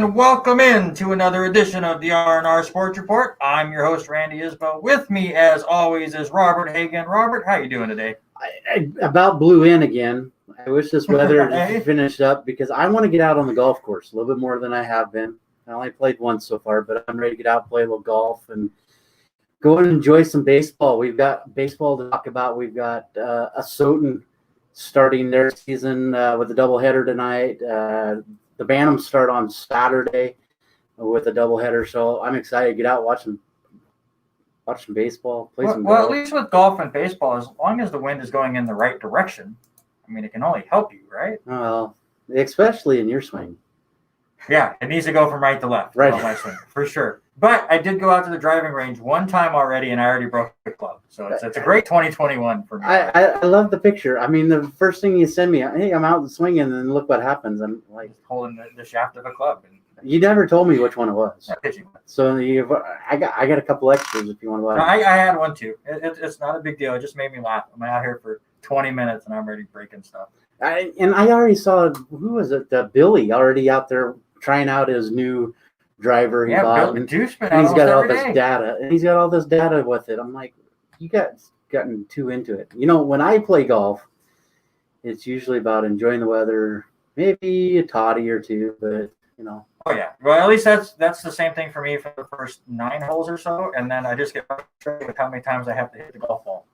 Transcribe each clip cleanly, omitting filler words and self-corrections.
and welcome in to another edition of the R&R Sports Report. I'm your host, Randy Isbell. With me, as always, is Robert Hagan. Robert, how you doing today? I about blew in again. I wish this weather finished up because I want to get out on the golf course a little bit more than I have been. I only played once so far, but I'm ready to get out, play a little golf, and go and enjoy some baseball. We've got baseball to talk about. We've got Asotin starting their season with a doubleheader tonight. The Bantams start on Saturday with a doubleheader, so I'm excited to get out, watch some baseball, play some golf. Well, at least with golf and baseball, as long as the wind is going in the right direction, I mean, it can only help you, right? Well, especially in your swing. Yeah, it needs to go from right to left. Right. My swing, for sure. But I did go out to the driving range one time already, and I already broke the club. So it's a great 2021 for me. I love the picture. I mean, the first thing you send me, hey, I'm out swinging, and then look what happens. I'm like holding the shaft of a club. And you never told me which one it was. Pitching. So I got a couple extras if you want to buy. No, I had one too. It's not a big deal. It just made me laugh. I'm out here for 20 minutes, and I'm already breaking stuff. I already saw, who was it? Billy already out there trying out his new driver he bought. And he's got all this data, and he's got all this data with it. I'm like, you guys gotten too into it. You know, when I play golf, it's usually about enjoying the weather, maybe a toddy or two, but you know. Oh yeah. Well, at least that's the same thing for me for the first 9 holes or so, and then I just get frustrated with how many times I have to hit the golf ball,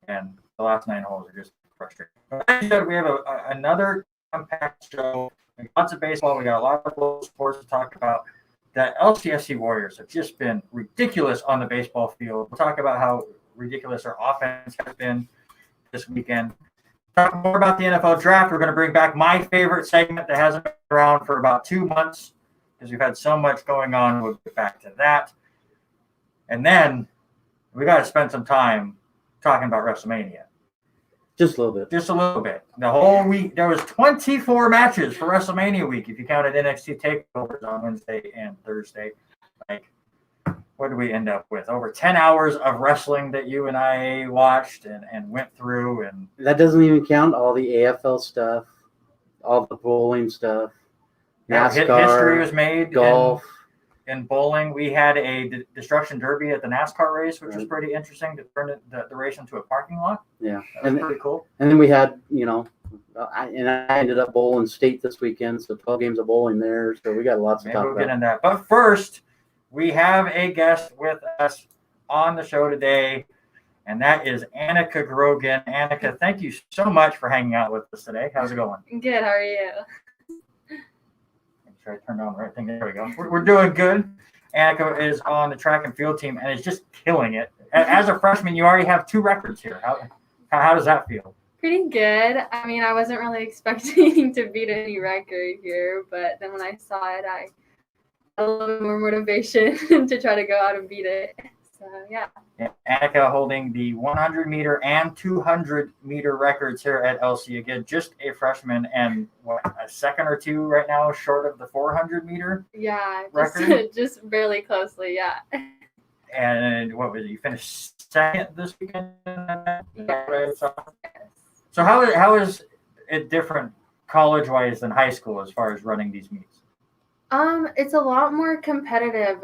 and the last 9 holes are just frustrating. But as I said, we have another compact show. We got lots of baseball. We got a lot of local sports to talk about. The LCSC Warriors have just been ridiculous on the baseball field. We'll talk about how ridiculous our offense has been this weekend. Talk more about the NFL draft. We're going to bring back my favorite segment that hasn't been around for about 2 months because we've had so much going on. We'll get back to that. And then we got to spend some time talking about WrestleMania. Just a little bit. Just a little bit. The whole week, there was 24 matches for WrestleMania week if you counted NXT takeovers on Wednesday and Thursday. Like, what did we end up with? Over 10 hours of wrestling that you and I watched and went through. And that doesn't even count all the AFL stuff, all the bowling stuff, NASCAR, history was made. Golf. In bowling, we had a destruction derby at the NASCAR race, which was pretty interesting to turn the race into a parking lot. Yeah, that was pretty cool. And then we had, you know, I ended up bowling state this weekend, so 12 games of bowling there. So we got lots to talk about. We'll get into that. But first, we have a guest with us on the show today, and that is Annika Grogan. Annika, thank you so much for hanging out with us today. How's it going? Good. How are you? Sure I turned on the right thing. There we go. We're doing good. Annika is on the track and field team and is just killing it. As a freshman, you already have 2 records here. How does that feel? Pretty good. I mean, I wasn't really expecting to beat any record here, but then when I saw it, I had a little bit more motivation to try to go out and beat it. So, yeah. Annika holding the 100-meter and 200-meter records here at LC. Again, just a freshman and a second or 2 right now short of the 400-meter record? Just barely closely, yeah. And what was it? You finished second this weekend? Yes. So how is it different college-wise than high school as far as running these meets? It's a lot more competitive.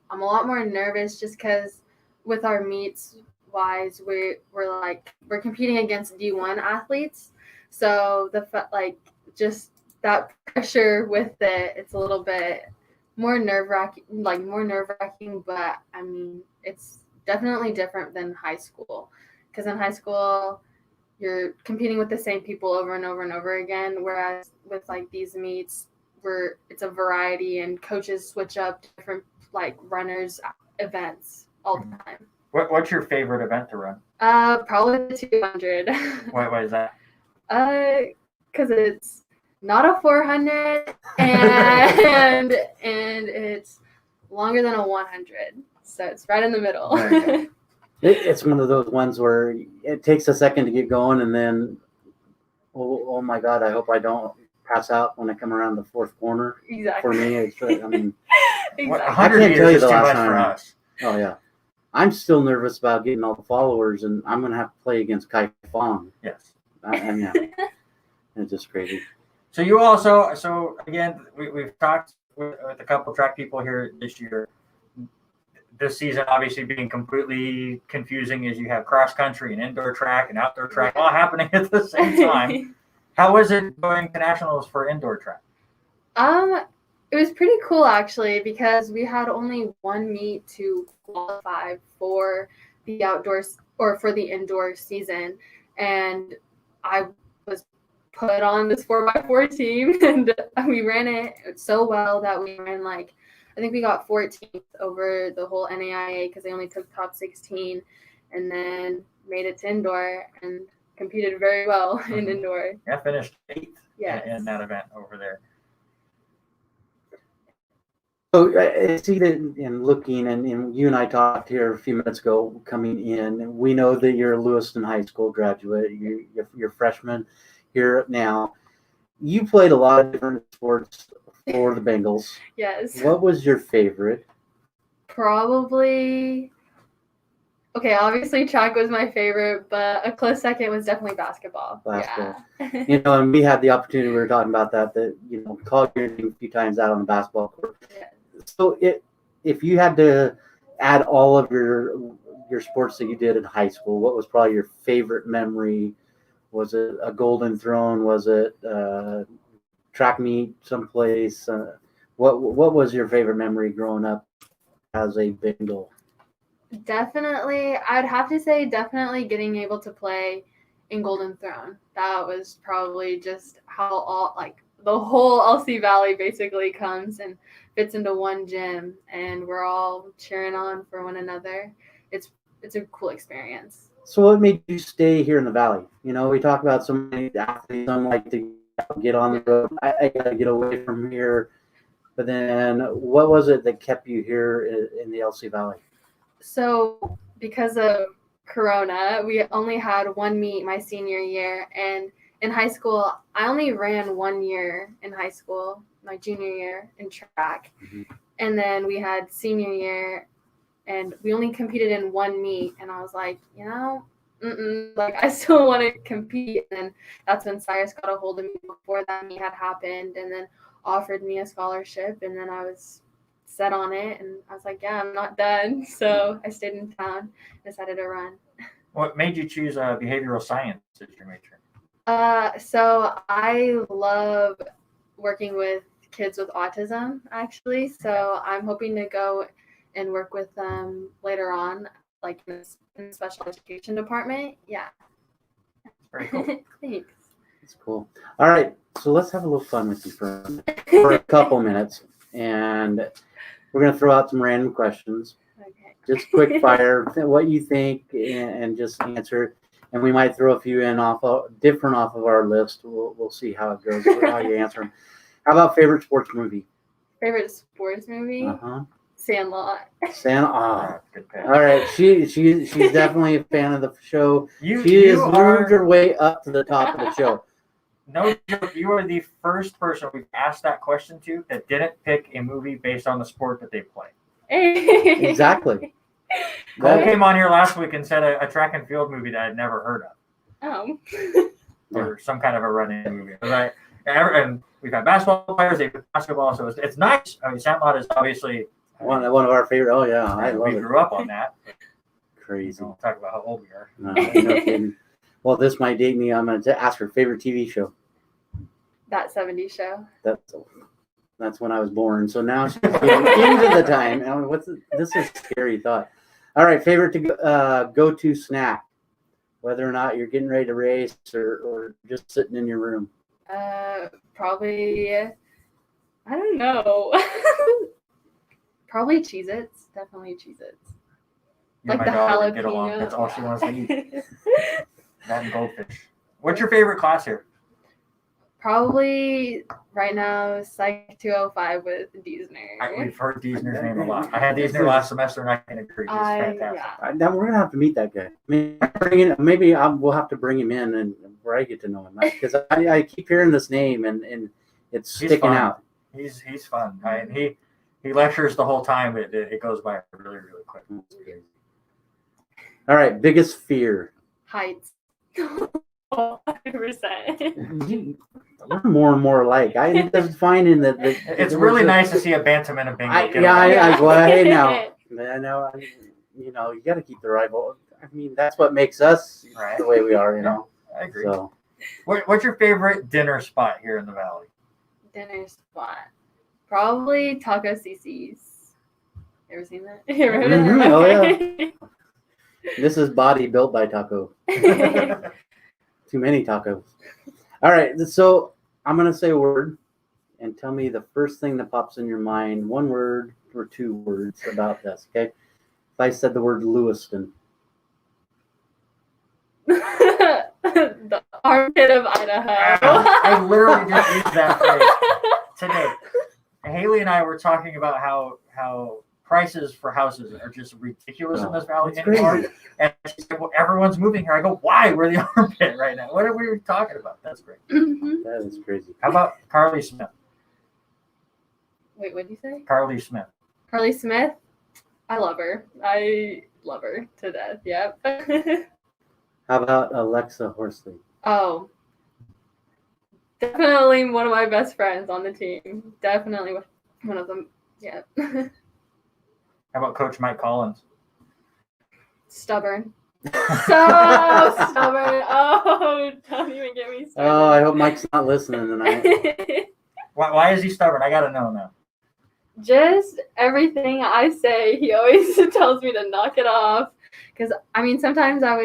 I'm a lot more nervous just because with our meets wise, we're competing against D1 athletes. So just that pressure with it, it's a little bit more nerve-wracking, but I mean, it's definitely different than high school. Because in high school, you're competing with the same people over and over and over again, whereas with these meets, it's a variety and coaches switch up different runners events all the time. What's your favorite event to run? Probably the 200. Why is that? Because it's not a 400 and it's longer than a 100, so it's right in the middle. It's one of those ones where it takes a second to get going, and then oh my God, I hope I don't pass out when I come around the 4th corner. Exactly. For me, I mean, exactly. 100 meters is too much for us. Oh yeah, I'm still nervous about getting all the followers, and I'm going to have to play against Kai Fong. Yes. And yeah, it's just crazy. So you also, so again, we've talked with a couple track people here this year. This season, obviously, being completely confusing as you have cross country and indoor track and outdoor track all happening at the same time. How is it going to nationals for indoor track? It was pretty cool actually because we had only one meet to qualify for the outdoors or for the indoor season, and I was put on this 4x4 team, and we ran it so well that we ran like I think we got 14th over the whole NAIA because they only took top 16, and then made it to indoor and competed very well in indoor. Yeah, finished 8th Yes. in that event over there. So I see that in looking, and you and I talked here a few minutes ago coming in, and we know that you're a Lewiston High School graduate. You're freshman here now. You played a lot of different sports for the Bengals. Yes. What was your favorite? Probably. Okay, obviously track was my favorite, but a close second was definitely basketball. Basketball. Yeah. You know, and we had the opportunity, we were talking about that called your name a few times out on the basketball court. Yeah. So if you had to add all of your sports that you did in high school, what was probably your favorite memory? Was it a Golden Throne? Was it track meet someplace? What was your favorite memory growing up as a Bengal? Definitely, I'd have to say definitely getting able to play in Golden Throne. That was probably just how all the whole LC Valley basically comes and fits into one gym, and we're all cheering on for one another. It's a cool experience. So what made you stay here in the Valley? You know, we talk about so many athletes, some like to get on the road. I got to get away from here. But then what was it that kept you here in the LC Valley? So because of Corona, we only had one meet my senior year. And in high school, I only ran 1 year in high school, my junior year in track. Mm-hmm. And then we had senior year, and we only competed in one meet. And I was like, I still want to compete. And that's when Cyrus got a hold of me before that meet had happened, and then offered me a scholarship. And then I was set on it, and I was like, yeah, I'm not done. So I stayed in town, decided to run. What made you choose behavioral science as your major? So I love working with kids with autism, actually. So I'm hoping to go and work with them later on, like in the special education department. Yeah. That's very cool. Thanks. That's cool. All right, so let's have a little fun with you for a couple minutes, and we're going to throw out some random questions. Okay. Just quick fire, what you think, and just answer. And we might throw a few in off of our list. We'll see how it goes, how you answer them. How about favorite sports movie? Favorite sports movie? Sandlot. Sandlot. Good pick. All right, she's definitely a fan of the show. She has moved her way up to the top of the show. No joke, you are the first person we've asked that question to that didn't pick a movie based on the sport that they play. Exactly. Cole came on here last week and said a track and field movie that I'd never heard of. Oh. Or some kind of a running movie. And we've had basketball players, they've basketball, so it's nice. I mean, Sandlot is obviously one of our favorite. Oh yeah, I love it. We grew up on that. Crazy. We'll talk about how old we are. No kidding. Well, this might date me. I'm going to ask her favorite TV show. That 70s show. That's when I was born. So now she's getting into the time. This is a scary thought. All right, favorite to go-to snack, whether or not you're getting ready to race or just sitting in your room. Probably, I don't know. Probably Cheez-Its. Definitely Cheez-Its. Like the jalapeno. Get along. That's all she wants to eat. That and goldfish. What's your favorite class here? Probably right now, Psych 205 with Diesner. We've heard Diesner's name a lot. I had Diesner last semester, and I can agree. He's fantastic. Yeah. Now we're gonna have to meet that guy. We'll have to bring him in and where I get to know him, because I keep hearing this name and it's sticking out. He's fun. He lectures the whole time. It goes by really, really quick. All right, biggest fear. Heights. 100%. we're more and more alike. I'm just finding that It's really nice to see a bantam and a bingo. Well, hey, now, I know, you got to keep the rival. I mean, that's what makes us Right. the way we are, you know. I agree. So, What's your favorite dinner spot here in the valley? Dinner spot. Probably Taco CC's. Ever seen that? You ever heard of Mhm, that? oh, Okay. this is body built by Taco. Too many tacos. All right, so I'm gonna say a word, and tell me the first thing that pops in your mind. One word or two words about this. Okay. If I said the word Lewiston. The armpit of Idaho. I literally just used that phrase today. Haley and I were talking about how prices for houses are just ridiculous in this valley It's anymore. crazy. And she said, well, everyone's moving here. I go, why? We're the armpit right now. What are we talking about? That's great. Mhm. That is crazy. How about Carly Smith? Wait, what did you say? Carly Smith. Carly Smith? I love her. I love her to death. Yep. How about Alexa Horsley? Oh. Definitely one of my best friends on the team. Definitely one of them. Yep. How about Coach Mike Collins? Stubborn. So stubborn. Oh, don't even get me started. Oh, I hope Mike's not listening tonight. Why is he stubborn? I got to know now. Just everything I say, he always tells me to knock it off. Because, I mean, sometimes I'm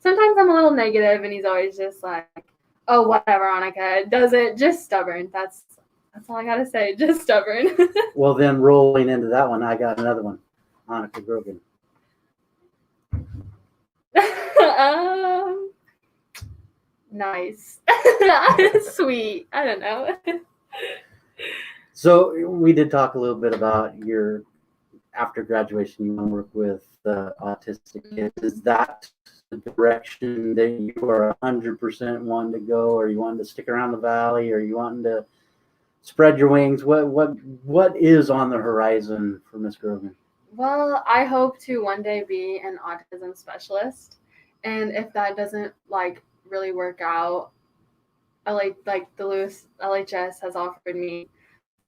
a little negative, and he's always just like, oh, whatever, Annika. It doesn't, just stubborn. That's all I got to say. Just stubborn. Well, then rolling into that one, I got another one. Annika Grogan. Nice. Sweet. I don't know. So we did talk a little bit about your after graduation. You want to work with autistic kids. Is that the direction that you are 100% wanting to go, or you wanting to stick around the valley, or you wanting to spread your wings? What is on the horizon for Miss Grogan? Well, I hope to one day be an autism specialist, and if that doesn't really work out, the Lewis LHS has offered me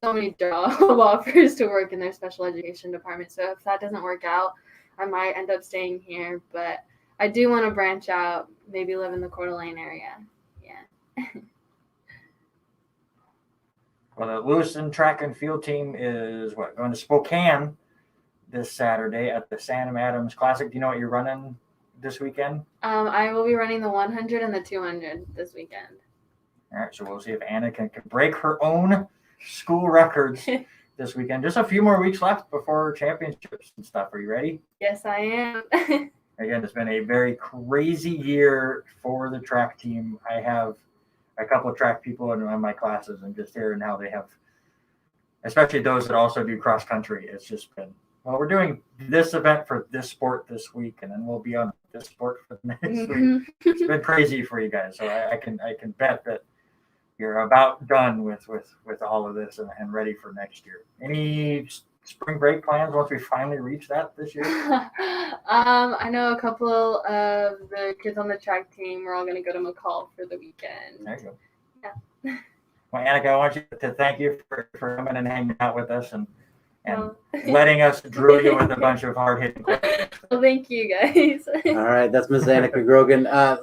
so many job offers to work in their special education department. So if that doesn't work out, I might end up staying here. But I do want to branch out, maybe live in the Coeur d'Alene area. Yeah. Well, the Lewiston track and field team is going to Spokane this Saturday at the Sam Adams Classic. Do you know what you're running this weekend? I will be running the 100 and the 200 this weekend. All right, so we'll see if Anna can break her own school records this weekend. Just a few more weeks left before championships and stuff. Are you ready? Yes, I am. Again, it's been a very crazy year for the track team. I have a couple of track people in my classes, and just hearing how they have, especially those that also do cross country. It's just been, well, we're doing this event for this sport this week, and then we'll be on this sport for the next week. It's been crazy for you guys. So I can bet that you're about done with all of this and ready for next year. Any spring break plans once we finally reach that this year? I know a couple of the kids on the track team. We're all going to go to McCall for the weekend. There you go. Yeah. Well, Annika, I want you to thank you for coming and hanging out with us and letting us drill you with a bunch of hard-hitting questions. Well, thank you, guys. All right, that's Miss Annika Grogan, a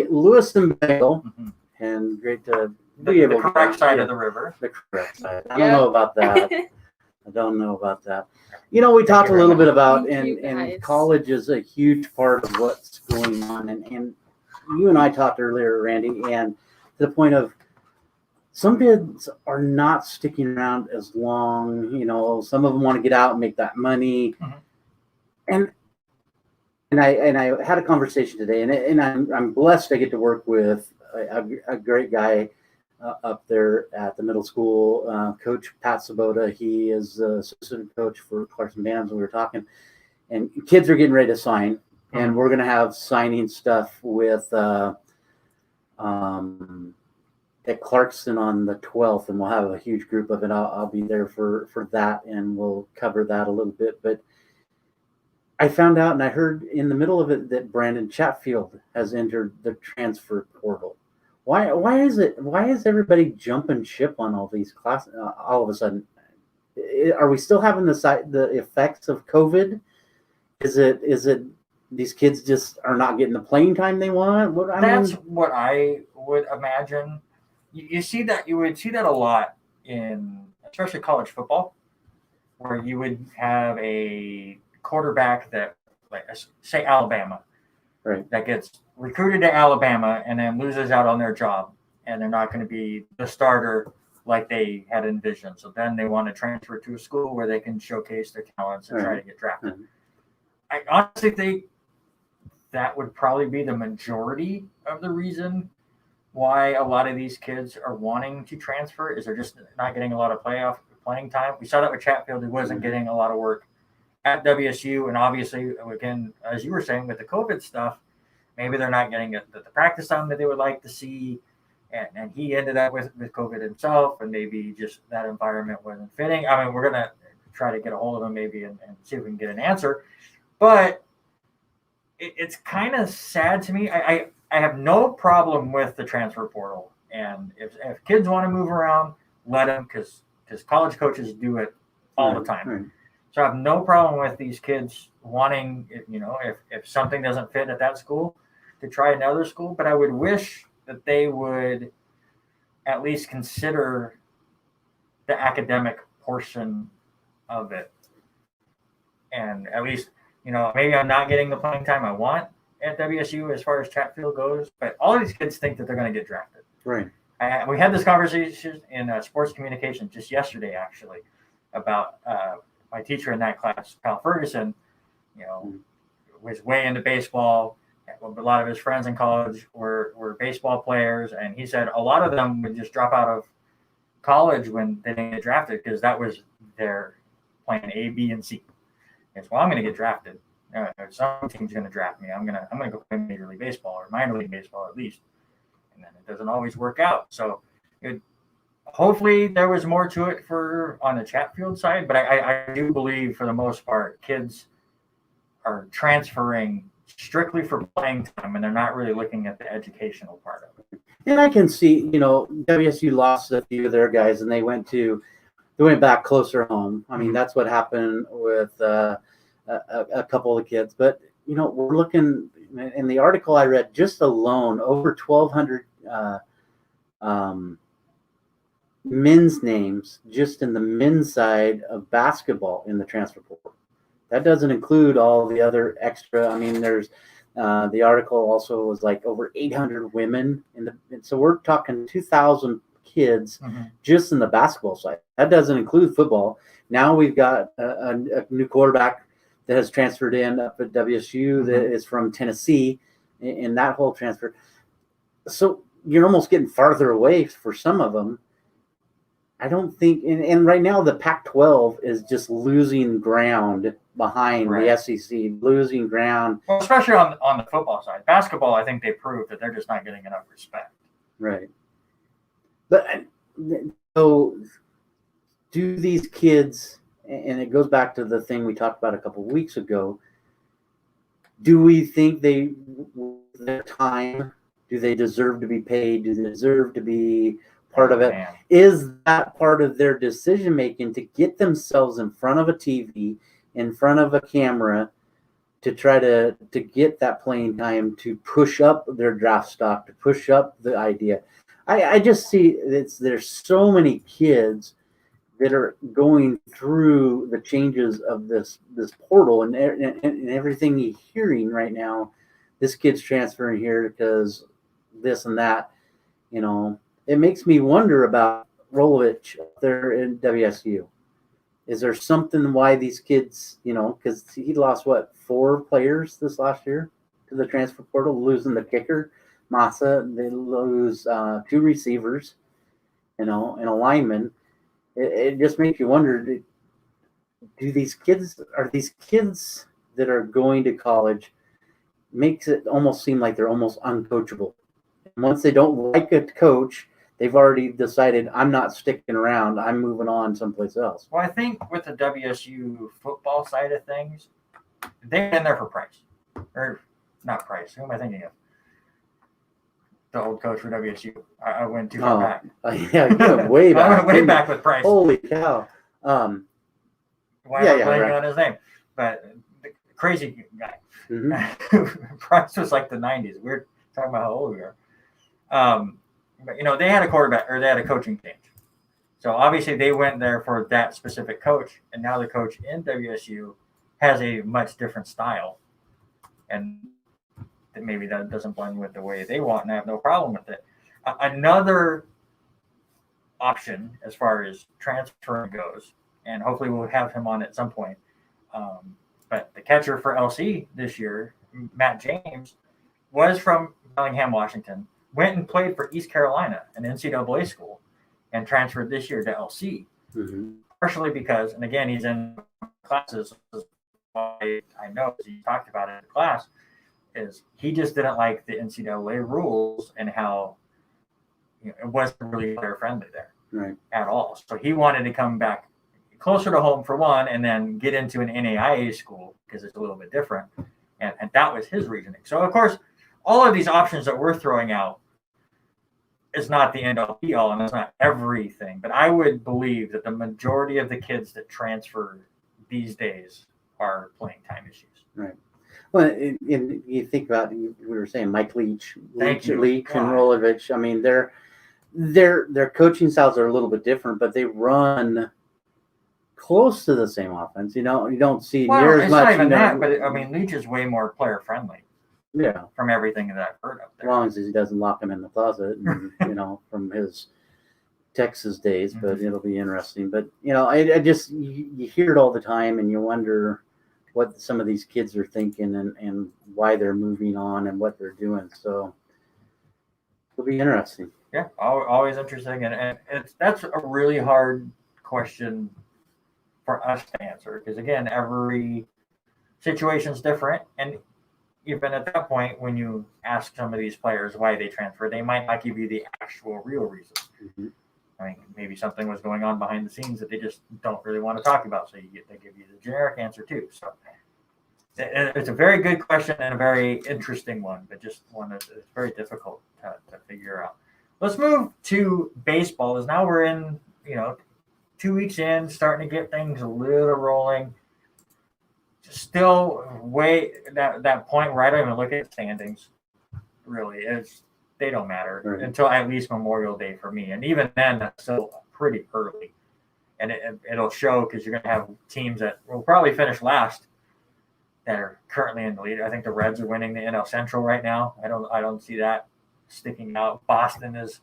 Lewiston Bengal, Mhm. and great to The correct side of the river. The correct side. I Yeah. don't know about that. I don't know about that. You know, we talked a little bit about, Thank you, and guys. college is a huge part of what's going on. And you and I talked earlier, Randy, and to the point of some kids are not sticking around as long. You know, some of them want to get out and make that money. Mhm. And I had a conversation today, and I'm blessed I get to work with a great guy up there at the middle school, Coach Pat Sabota. He is the assistant coach for Clarkson Bams. We were talking, and kids are getting ready to sign, and we're going to have signing stuff with at Clarkson on the 12th, and we'll have a huge group of it. I'll be there for that, and we'll cover that a little bit. But I found out, and I heard in the middle of it, that Brandon Chatfield has entered the transfer portal. Why is everybody jumping ship on all these classes all of a sudden? Are we still having the effects of COVID? Is it these kids just are not getting the playing time they want? That's what I would imagine. You see that, you would see that a lot in especially college football, where you would have a quarterback that, like, say Alabama, right, that gets recruited to Alabama and then loses out on their job, and they're not going to be the starter like they had envisioned. So then they want to transfer to a school where they can showcase their talents and try to get drafted. I honestly think that would probably be the majority of the reason why a lot of these kids are wanting to transfer, is they're just not getting a lot of playing time. We saw that with Chatfield, who wasn't getting a lot of work at WSU, and obviously, again, as you were saying with the COVID stuff, maybe they're not getting the practice time that they would like to see, and he ended up with COVID himself, and maybe just that environment wasn't fitting. I mean, we're gonna try to get a hold of him maybe and see if we can get an answer, but it's kind of sad to me. I have no problem with the transfer portal, and if kids want to move around, let them, because college coaches do it all the time. Right. So I have no problem with these kids wanting, if something doesn't fit at that school, to try another school. But I would wish that they would at least consider the academic portion of it, and at least, maybe I'm not getting the playing time I want at WSU as far as Chatfield goes, but all of these kids think that they're going to get drafted. Right. We had this conversation in sports communication just yesterday, actually, about my teacher in that class, Kyle Ferguson. Was way into baseball. A lot of his friends in college were baseball players, and he said a lot of them would just drop out of college when they didn't get drafted because that was their plan A, B, and C. It's, well, I'm going to get drafted. Some team's going to draft me. I'm gonna go play Major League Baseball or minor league baseball at least, and then it doesn't always work out. So, hopefully there was more to it on the Chatfield side, but I do believe for the most part kids are transferring strictly for playing time, and they're not really looking at the educational part of it. And I can see, WSU lost a few of their guys, and they went back closer home. I mean, that's what happened with a couple of kids. But we're looking in the article I read, just alone over 1,200 men's names just in the men's side of basketball in the transfer portal. That doesn't include all the other extra. I mean, there's the article also was like over 800 women so we're talking 2,000 kids just in the basketball side. That doesn't include football. Now we've got a new quarterback that has transferred in up at WSU that is from Tennessee in that whole transfer. So you're almost getting farther away for some of them. I don't think, and right now the Pac-12 is just losing ground behind the SEC, losing ground. Well, especially on the football side. Basketball, I think they proved that they're just not getting enough respect. Right. But so do these kids, and it goes back to the thing we talked about a couple of weeks ago, do we think their time, do they deserve to be paid? Do they deserve to be part of it? Man. Is that part of their decision making to get themselves in front of a TV, in front of a camera, to try to get that playing time, to push up their draft stock, to push up the idea? I just see there's so many kids that are going through the changes of this portal and everything you're hearing right now. This kid's transferring here because this and that, It makes me wonder about Rolovich up there in WSU. Is there something why these kids, because he lost 4 players this last year to the transfer portal, losing the kicker, Massa. They lose 2 receivers, and a lineman. It just makes you wonder: are these kids that are going to college, makes it almost seem like they're almost uncoachable. And once they don't like a coach, they've already decided, I'm not sticking around. I'm moving on someplace else. Well, I think with the WSU football side of things, they've been there for Price. Or not Price. Who am I thinking of? the old coach for WSU. I went too far back. Yeah, you went way back. I went way back with Price. Holy cow. Why am I blanking on his name? But the crazy guy. Mhm. Price was like the 90s. We're talking about how old we are. But they had a quarterback, or they had a coaching change. So obviously they went there for that specific coach, and now the coach in WSU has a much different style, and maybe that doesn't blend with the way they want, and I have no problem with it. Another option as far as transferring goes, and hopefully we'll have him on at some point. But the catcher for LC this year, Matt James, was from Bellingham, Washington, went and played for East Carolina, an NCAA school, and transferred this year to LC. Mm-hmm. Partially because, and again, he's in classes. Why I know, he talked about it in class, is he just didn't like the NCAA rules and how it wasn't really player friendly there at all. So he wanted to come back closer to home for one, and then get into an NAIA school because it's a little bit different. And that was his reasoning. So, of course, all of these options that we're throwing out is not the end all be all, and it's not everything. But I would believe that the majority of the kids that transfer these days are playing time issues. Right. Well, you think about, we were saying Mike Leach and God. Rolovich. I mean, their coaching styles are a little bit different, but they run close to the same offense. You don't see near as it's much. not even that, but I mean, Leach is way more player friendly. Yeah, from everything that I've heard up there. As long as he doesn't lock him in the closet, and, from his Texas days. But it'll be interesting. But I just you hear it all the time, and you wonder what some of these kids are thinking and why they're moving on and what they're doing. So it'll be interesting. Yeah, always interesting, and that's a really hard question for us to answer because again, every situation's different, and even at that point, when you ask some of these players why they transfer, they might not give you the actual real reason. Mm-hmm. I mean, maybe something was going on behind the scenes that they just don't really want to talk about. So they give you the generic answer too. So it's a very good question and a very interesting one, but just one that's very difficult to figure out. Let's move to baseball. As now we're in, 2 weeks in, starting to get things a little rolling. Still way that point where I don't even look at standings. Really, they don't matter until at least Memorial Day for me, and even then, that's still pretty early. And it'll show because you're going to have teams that will probably finish last that are currently in the lead. I think the Reds are winning the NL Central right now. I don't see that sticking out. Boston is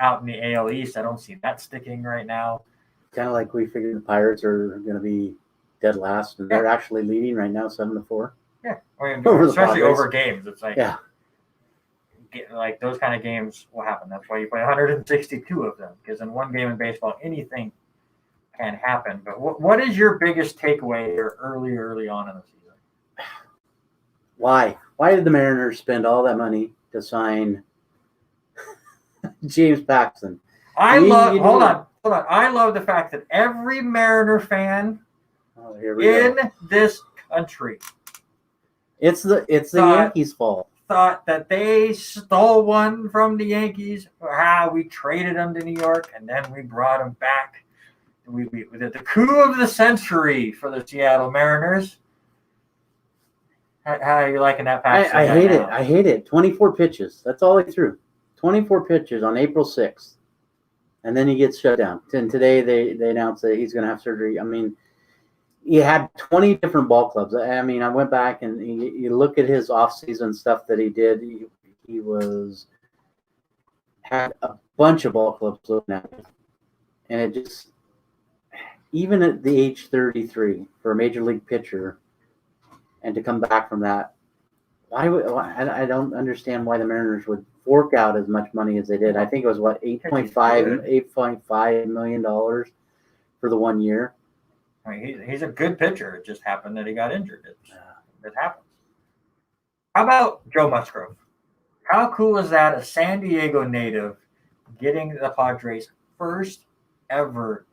out in the AL East. I don't see that sticking right now. Kind of like we figured the Pirates are going to be dead last, and they're actually leading right now 7-4. Yeah, I mean, especially over games. It's like like those kind of games will happen. That's why you play 162 of them, because in one game in baseball, anything can happen. But what is your biggest takeaway here early on in the season? Why did the Mariners spend all that money to sign James Paxton? Hold on. I love the fact that every Mariner fan in this country, it's the Yankees' fault. Thought that they stole one from the Yankees. We traded them to New York, and then we brought them back. We did the coup of the century for the Seattle Mariners. How are you liking that pass? I hate it. I hate it. 24 pitches. That's all he threw. 24 pitches on April 6th. And then he gets shut down. And today they announced that he's going to have surgery. I mean, he had 20 different ball clubs. I mean, I went back and you look at his off-season stuff that he did. He had a bunch of ball clubs looking at him. And it just, even at the age 33 for a major league pitcher, and to come back from that, I don't understand why the Mariners would fork out as much money as they did. I think it was $8.5 million for the 1 year. I mean, he's a good pitcher. It just happened that he got injured. It happens. How about Joe Musgrove? How cool is that? A San Diego native getting the Padres' first ever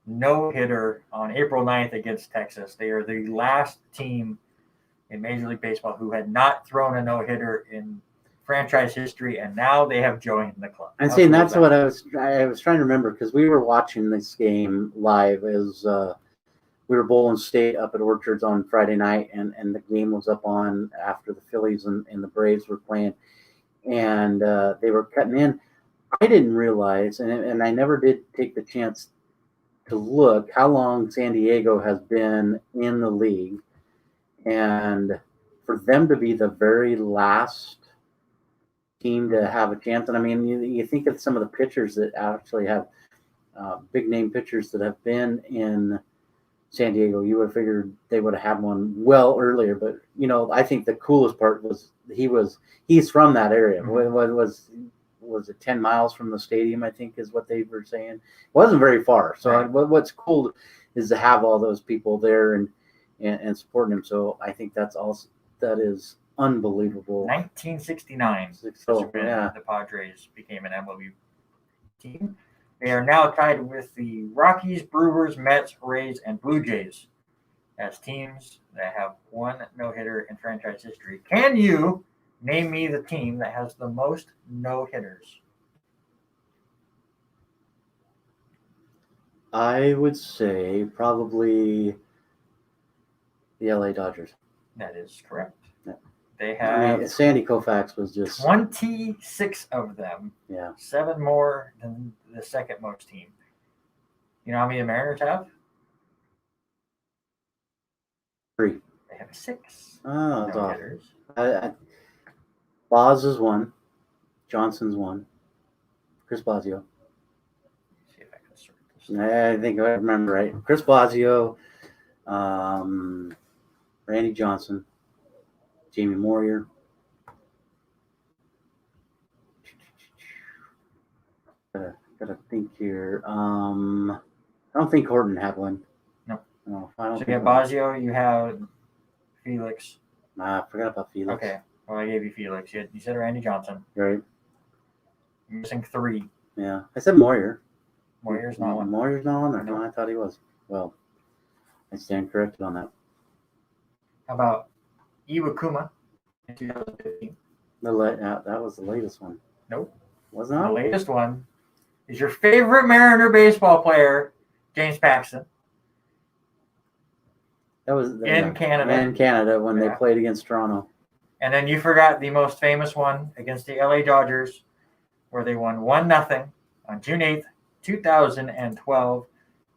no-hitter on April 9th against Texas. They are the last team in Major League Baseball who had not thrown a no-hitter in franchise history, and now they have joined the club. And see, and that's what I was trying to remember, because we were watching this game live as we were bowling state up at Orchards on Friday night, and the game was up on after the Phillies and the Braves were playing, and they were cutting in. I didn't realize, and I never did take the chance to look how long San Diego has been in the league, and for them to be the very last team to have a chance. And I mean, you think of some of the pitchers that actually have big name pitchers that have been in San Diego. You would have figured they would have had one well earlier, but I think the coolest part was he's from that area. Mm-hmm. Was it 10 miles from the stadium, I think is what they were saying. It wasn't very far. So right. What's cool is to have all those people there and supporting him. So I think that is unbelievable. 1969. So, yeah. The Padres became an MLB team. They are now tied with the Rockies, Brewers, Mets, Rays, and Blue Jays as teams that have one no-hitter in franchise history. Can you name me the team that has the most no-hitters? I would say probably the LA Dodgers. That is correct. Yeah. They have Sandy Koufax was just 26 of them. Yeah. 7 more than the second most team. You know how many the Mariners have? 3. They have 6. Oh, that's no-hitters. Boz is 1. Johnson's 1. Chris Blasio. Let's see if I can sort this. I think I remember right. Chris Blasio, Randy Johnson, Jamie Moyer. Gotta think here. I don't think Horton had one. No. I don't So think you have Blasio, you have Felix. I forgot about Felix. Okay. Well, I gave you Felix. You said Randy Johnson. Right. You're missing 3. Yeah. I said Moyer. Moyer's not one. Moyer's not on there. No. No, I thought he was. Well, I stand corrected on that. How about Iwakuma in 2015? That was the latest one. Nope. Wasn't it? The latest one is your favorite Mariner baseball player, James Paxton. That was in Canada. In Canada when they played against Toronto. And then you forgot the most famous one against the LA Dodgers, where they won 1-0 on June 8th, 2012,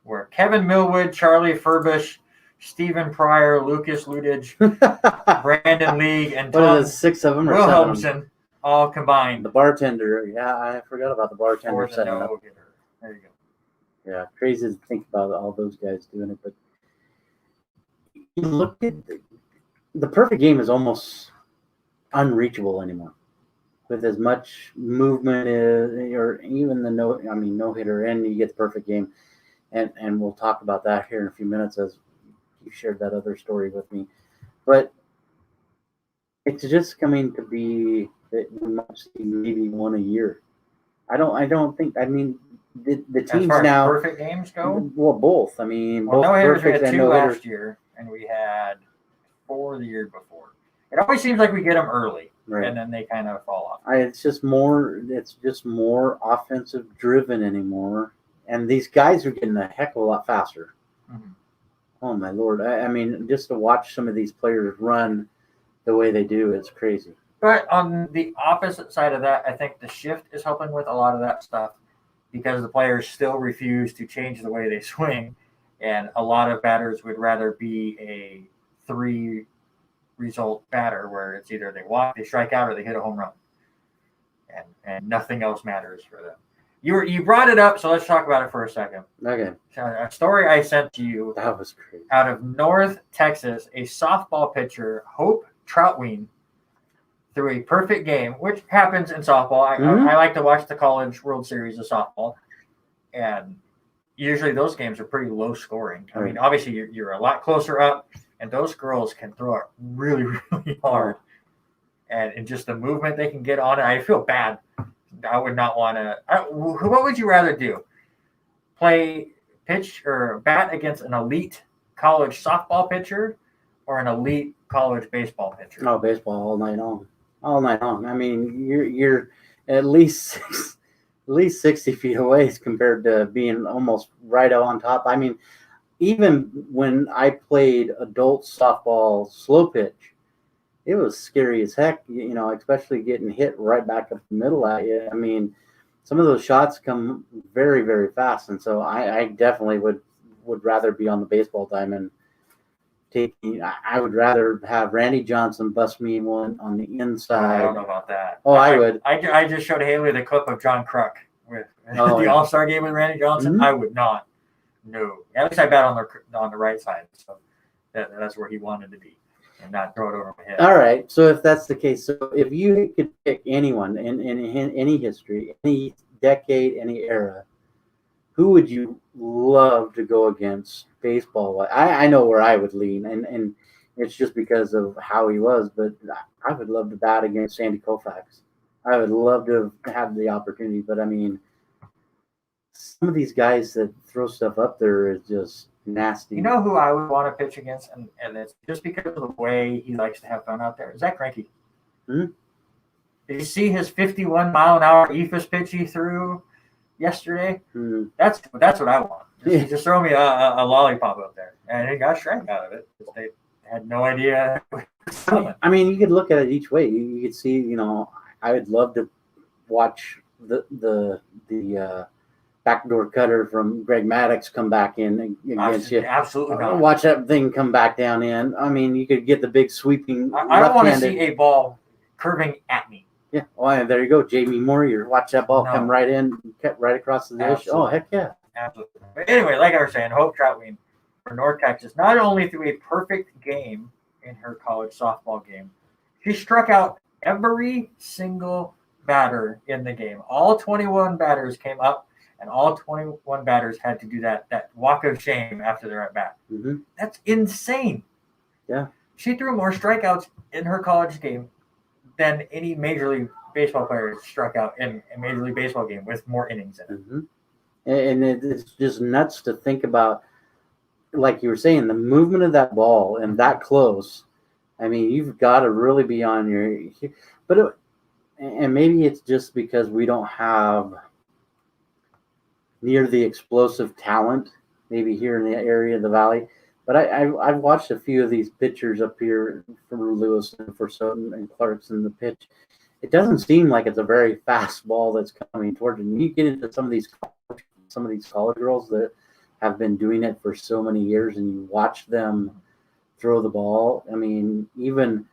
where Kevin Millwood, Charlie Furbish, Stephen Pryor, Lucas Ludwig, Brandon League, and Tom 6 of them or Wilhelmsen all combined. The bartender, I forgot about the bartender setting up. There you go. Yeah, crazy to think about all those guys doing it, but you look at the perfect game is almost unreachable anymore. With as much movement or even the no hitter, and you get the perfect game, and we'll talk about that here in a few minutes as you shared that other story with me. But it's just coming to be that we might see maybe one a year. I don't think. I mean, the teams as far now as perfect games go. Well, both. I mean, both no-hitters. We had 2 no-hitters. last year, and we had 4 the year before. It always seems like we get them early, right, and then they kind of fall off. It's just more offensive driven anymore, and these guys are getting a heck of a lot faster. Mm-hmm. Oh my Lord! I mean, just to watch some of these players run the way they do, it's crazy. But on the opposite side of that, I think the shift is helping with a lot of that stuff because the players still refuse to change the way they swing, and a lot of batters would rather be a 3-result batter where it's either they walk, they strike out, or they hit a home run, and nothing else matters for them. You brought it up, so let's talk about it for a second. Okay. So a story I sent to you. That was crazy. Out of North Texas, a softball pitcher, Hope Troutween, threw a perfect game, which happens in softball. I like to watch the College World Series of softball, and usually those games are pretty low scoring. I mean, obviously you're a lot closer up, and those girls can throw it really, really hard, and just the movement they can get on it. I feel bad. I would not want to. What would you rather do? Pitch or bat against an elite college softball pitcher or an elite college baseball pitcher? Oh, baseball all night long. all night long. I mean, you're at least 60 feet away as compared to being almost right on top. I mean, even when I played adult softball slow pitch, it was scary as heck, especially getting hit right back up the middle at you. I mean, some of those shots come very, very fast. And so I definitely would rather be on the baseball diamond. I would rather have Randy Johnson bust me one on the inside. I don't know about that. Oh, I would. I just showed Haley the clip of John Kruk with the yeah. All-Star game with Randy Johnson. Mhm. I would not. No. At least I bet on the right side. So that's where he wanted to be and not throw it over my head. All right. So if that's the case, so if you could pick anyone in any history, any decade, any era, who would you love to go against baseball? I know where I would lean, and it's just because of how he was, but I would love to bat against Sandy Koufax. I would love to have the opportunity, but I mean, some of these guys that throw stuff up there is just nasty. You know who I would want to pitch against, and it's just because of the way he likes to have fun out there? Zach Greinke. Hmm? Did you see his 51-mile-an-hour eephus pitch he threw yesterday? Hmm. That's what I want. Just throw me a lollipop up there, and he got strike out of it. They had no idea. I mean, you could look at it each way. You could see, I would love to watch the backdoor cutter from Greg Maddux come back in against you. Absolutely not. Watch that thing come back down in. I mean, you could get the big sweeping. I want to see a ball curving at me. Yeah. Oh, and there you go, Jamie Moore. Watch that ball come right in, cut right across the dish. Absolutely. Oh, heck yeah. Absolutely. But anyway, like I was saying, Hope Troutwine for North Texas not only threw a perfect game in her college softball game, she struck out every single batter in the game. All 21 batters came up, and all 21 batters had to do that walk of shame after their at bat. Mm-hmm. That's insane. Yeah. She threw more strikeouts in her college game than any Major League Baseball player struck out in a Major League Baseball game with more innings in it. Mm-hmm. And it's just nuts to think about, like you were saying, the movement of that ball and that close. I mean, you've got to really be on your – and maybe it's just because we don't have near the explosive talent maybe here in the area of the Valley. But I've watched a few of these pitchers up here for Lewis and for Soden and Clarkson, the pitch. It doesn't seem like it's a very fast ball that's coming towards you. You get into some of these college girls that have been doing it for so many years, and you watch them throw the ball. I mean, even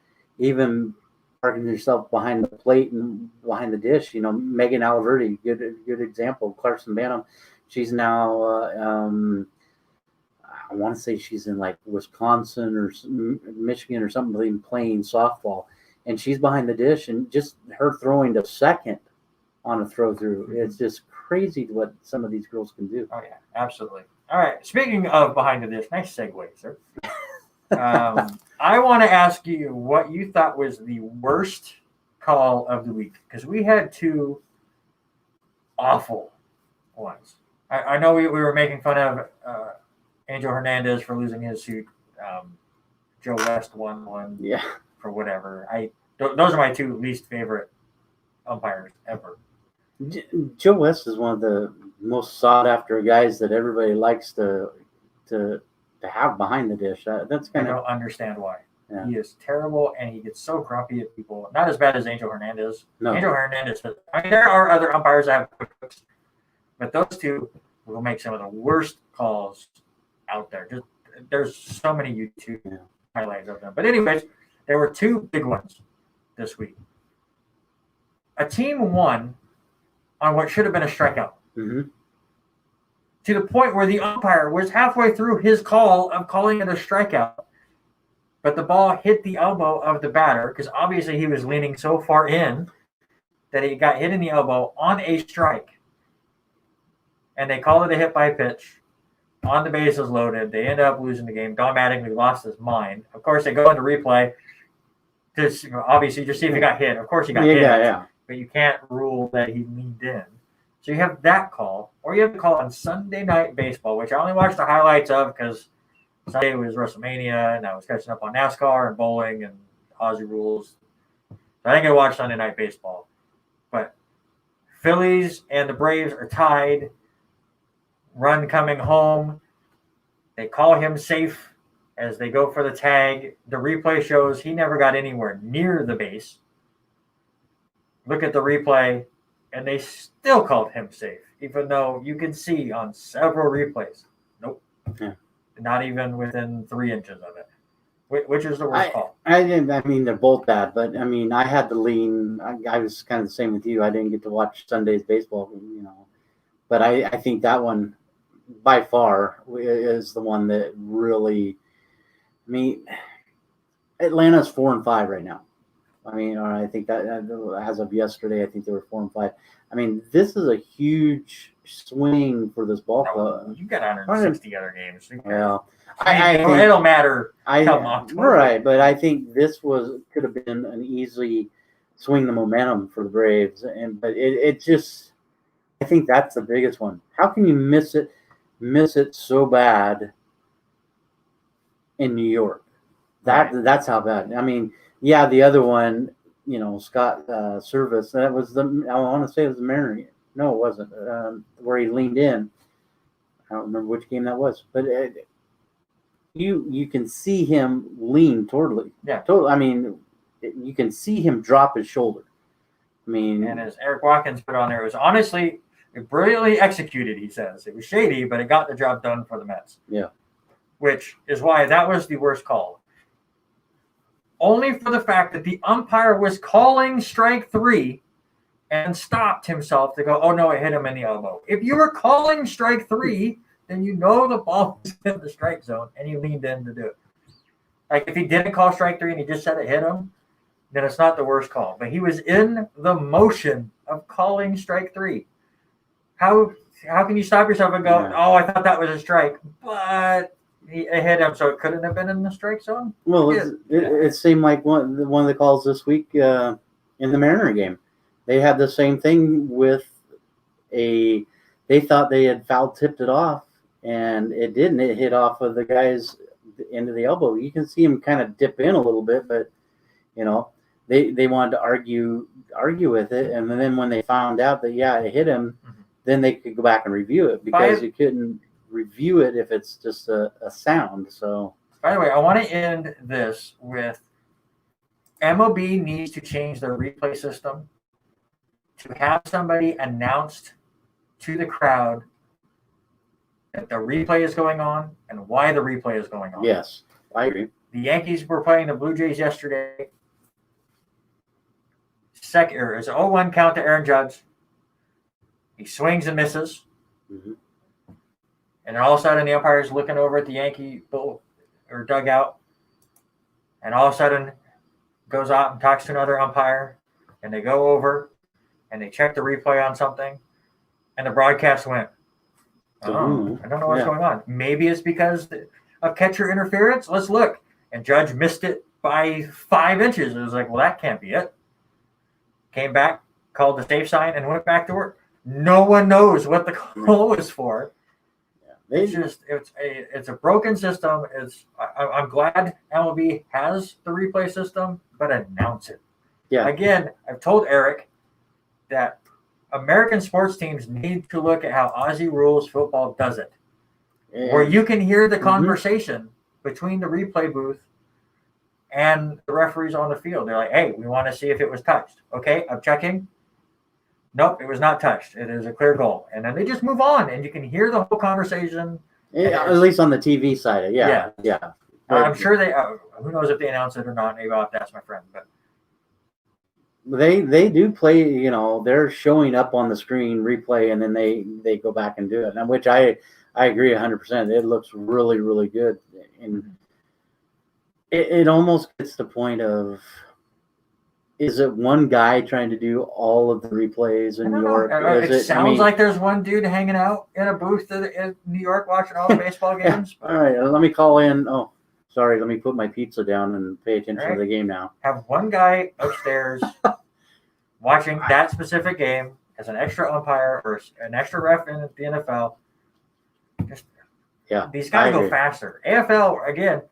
parking yourself behind the plate and behind the dish. Megan Aliverti, good example. Clarkson Bantam, she's now. I want to say she's in like Wisconsin or Michigan or something playing softball, and she's behind the dish, and just her throwing to second on a throw through. Mm-hmm. It's just crazy what some of these girls can do. Oh yeah, absolutely. All right. Speaking of behind the dish, nice segue, sir. I want to ask you what you thought was the worst call of the week, because we had two awful ones. I know we were making fun of Angel Hernandez for losing his suit. Joe West won one for whatever. Those are my two least favorite umpires ever. Joe West is one of the most sought after guys that everybody likes to have behind the dish. That's kind of. I don't understand why. Yeah. He is terrible, and he gets so grumpy at people. Not as bad as Angel Hernandez. No. Angel Hernandez. There are other umpires that have cooks, but those two will make some of the worst calls out there. There's so many YouTube highlights of them. But anyways, there were two big ones this week. A team won on what should have been a strikeout. Mm-hmm. To the point where the umpire was halfway through his call of calling it a strikeout, but the ball hit the elbow of the batter, because obviously he was leaning so far in that he got hit in the elbow on a strike. And they called it a hit by pitch. On the bases loaded. They end up losing the game. Don Mattingly lost his mind. Of course, they go into replay to obviously just see if he got hit. Of course he got hit. Yeah. But you can't rule that he leaned in. So you have that call. Or you have the call on Sunday Night Baseball, which I only watched the highlights of because Sunday was WrestleMania, and I was catching up on NASCAR and bowling and Aussie rules. So I think I watched Sunday Night Baseball. But Phillies and the Braves are tied. Run coming home. They call him safe as they go for the tag. The replay shows he never got anywhere near the base. Look at the replay, and they still called him safe, even though you can see on several replays. Nope. Yeah. Not even within 3 inches of it. Which is the worst call? I mean, they're both bad, but I mean, I had to lean. I was kind of the same with you. I didn't get to watch Sunday's baseball, but I think that one by far is the one that really. I mean, Atlanta's 4-5 right now. I mean, or I think that as of yesterday, I think they were 4-5. I mean, this is a huge swing for this ball club. You got 160 other games. Well, I think it'll matter. Right, but I think this could have been an easy swing the momentum for the Braves, but it just, I think that's the biggest one. How can you miss it so bad in New York? That's how bad. I mean, yeah, the other one, Scott Service. That was I want to say it was the Mariner game. No, it wasn't. Where he leaned in. I don't remember which game that was, but. You can see him lean towardly. Yeah. Totally. I mean, you can see him drop his shoulder. I mean, and as Eric Watkins put on there, it was honestly brilliantly executed. He says it was shady, but it got the job done for the Mets. Yeah. Which is why that was the worst call. Only for the fact that the umpire was calling strike 3 and stopped himself to go, oh no, it hit him in the elbow. If you were calling strike 3, then the ball was in the strike zone and he leaned in to do it. Like if he didn't call strike 3 and he just said it hit him, then it's not the worst call. But he was in the motion of calling strike 3. How can you stop yourself and go, oh, I thought that was a strike, but it hit him, so it couldn't have been in the strike zone? Well, it seemed like one of the calls this week in the Mariner game. They had the same thing with they thought they had foul tipped it off, and it didn't. It hit off of the guy's end of the elbow. You can see him kind of dip in a little bit, but they wanted to argue with it, and then when they found out that it hit him, then they could go back and review it because you couldn't review it if it's just a sound. So, by the way, I want to end this with MLB needs to change their replay system to have somebody announced to the crowd that the replay is going on and why the replay is going on. Yes, I agree. The Yankees were playing the Blue Jays yesterday. It's an 0-1 count to Aaron Judge. He swings and misses. Mm-hmm. And then all of a sudden the umpire is looking over at the Yankee dugout. And all of a sudden goes out and talks to another umpire. And they go over and they check the replay on something. And the broadcast went, I don't know what's going on. Maybe it's because of catcher interference. Let's look. And Judge missed it by 5 inches. It was like, well, that can't be it. Came back, called the safe sign, and went back to work. No one knows what the call was for. It's a broken system. I'm glad MLB has the replay system, but announce it. Yeah. Again, I've told Eric that American sports teams need to look at how Aussie Rules Football does it, where you can hear the conversation between the replay booth and the referees on the field. They're like, hey, we want to see if it was touched. Okay, I'm checking. Nope, it was not touched. It is a clear goal. And then they just move on, and you can hear the whole conversation. Yeah, at least on the TV side. Yeah. I'm sure they who knows if they announce it or not. Maybe I'll have to ask my friend. But they do play, they're showing up on the screen replay, and then they go back and do it, and which I agree 100%. It looks really, really good. And it almost gets to the point of, is it one guy trying to do all of the replays in New York? It sounds like there's one dude hanging out in a booth in New York watching all the baseball games. All right, let me call in. Oh, sorry, let me put my pizza down and pay attention to the game now. Have one guy upstairs watching that specific game as an extra umpire or an extra ref in the NFL. These guys go faster. AFL, again,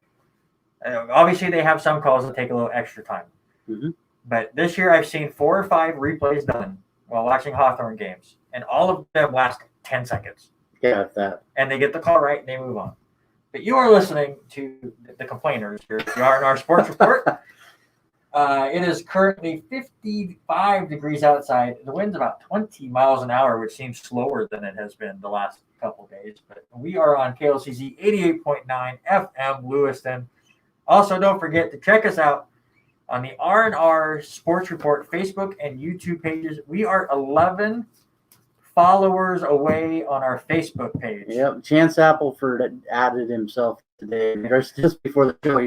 obviously they have some calls that take a little extra time. Mm-hmm. But this year I've seen 4 or 5 replays done while watching Hawthorne games, and all of them last 10 seconds. Yeah, that. And they get the call right and they move on. But you are listening to the complainers here at the R&R Sports Report. It is currently 55 degrees outside. The wind's about 20 miles an hour, which seems slower than it has been the last couple of days. But we are on KLCZ 88.9 FM Lewiston. Also, don't forget to check us out on the R&R Sports Report Facebook and YouTube pages. We are 11 followers away on our Facebook page. Yep, Chance Appleford added himself today. Just before the show,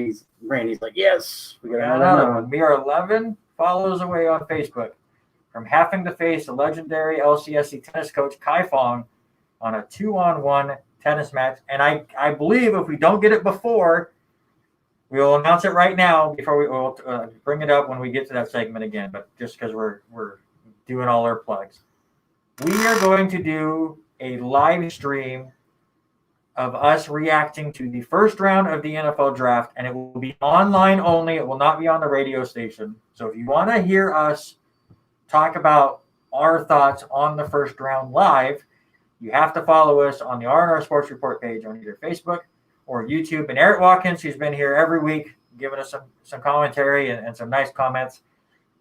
Randy's like, yes, we got another one. We are 11 followers away on Facebook from having to face the legendary LCSC tennis coach Kai Fong on a 2-on-1 tennis match. And I believe if we don't get it before, we'll announce it right now before we will bring it up when we get to that segment again. But just because we're doing all our plugs, we are going to do a live stream of us reacting to the first round of the NFL draft, and it will be online only. It will not be on the radio station. So if you want to hear us talk about our thoughts on the first round live, you have to follow us on the R&R Sports Report page on either Facebook or YouTube. And Eric Watkins, who's been here every week giving us some commentary and some nice comments,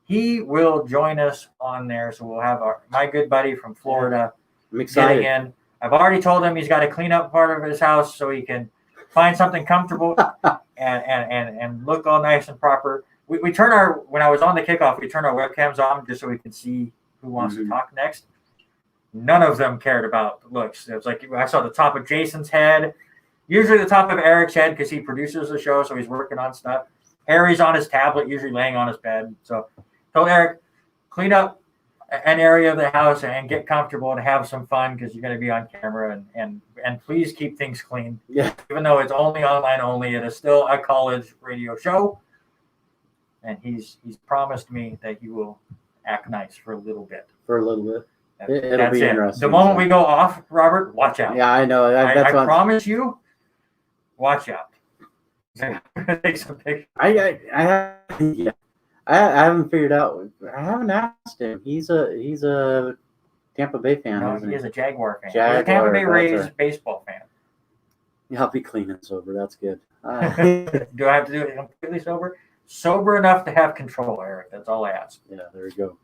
he will join us on there. So we'll have my good buddy from Florida I'm excited. getting in. I've already told him he's got to clean up part of his house so he can find something comfortable and look all nice and proper. We turn when I was on the kickoff, we turned our webcams on just so we can see who wants to talk next. None of them cared about looks. It was like I saw the top of Jason's head, usually the top of Eric's head because he produces the show, so he's working on stuff. Harry's on his tablet, usually laying on his bed. So told Eric, clean up an area of the house and get comfortable and have some fun because you're going to be on camera and please keep things clean. Yeah. Even though it's only online only, it is still a college radio show. And he's promised me that he will act nice for a little bit. For a little bit. It'll That's be it. interesting. The moment we go off, Robert, watch out. Yeah, I know. I promise you, watch out. Take some pictures. I haven't figured out. I haven't asked him. He's a Tampa Bay fan. No, isn't he is a Jaguar fan. Jaguar, He's a Tampa Bay that's Rays right. baseball fan. Yeah, I'll be clean and sober. That's good. Do I have to do it completely sober? Sober enough to have control, Eric. That's all I ask. Yeah, there we go.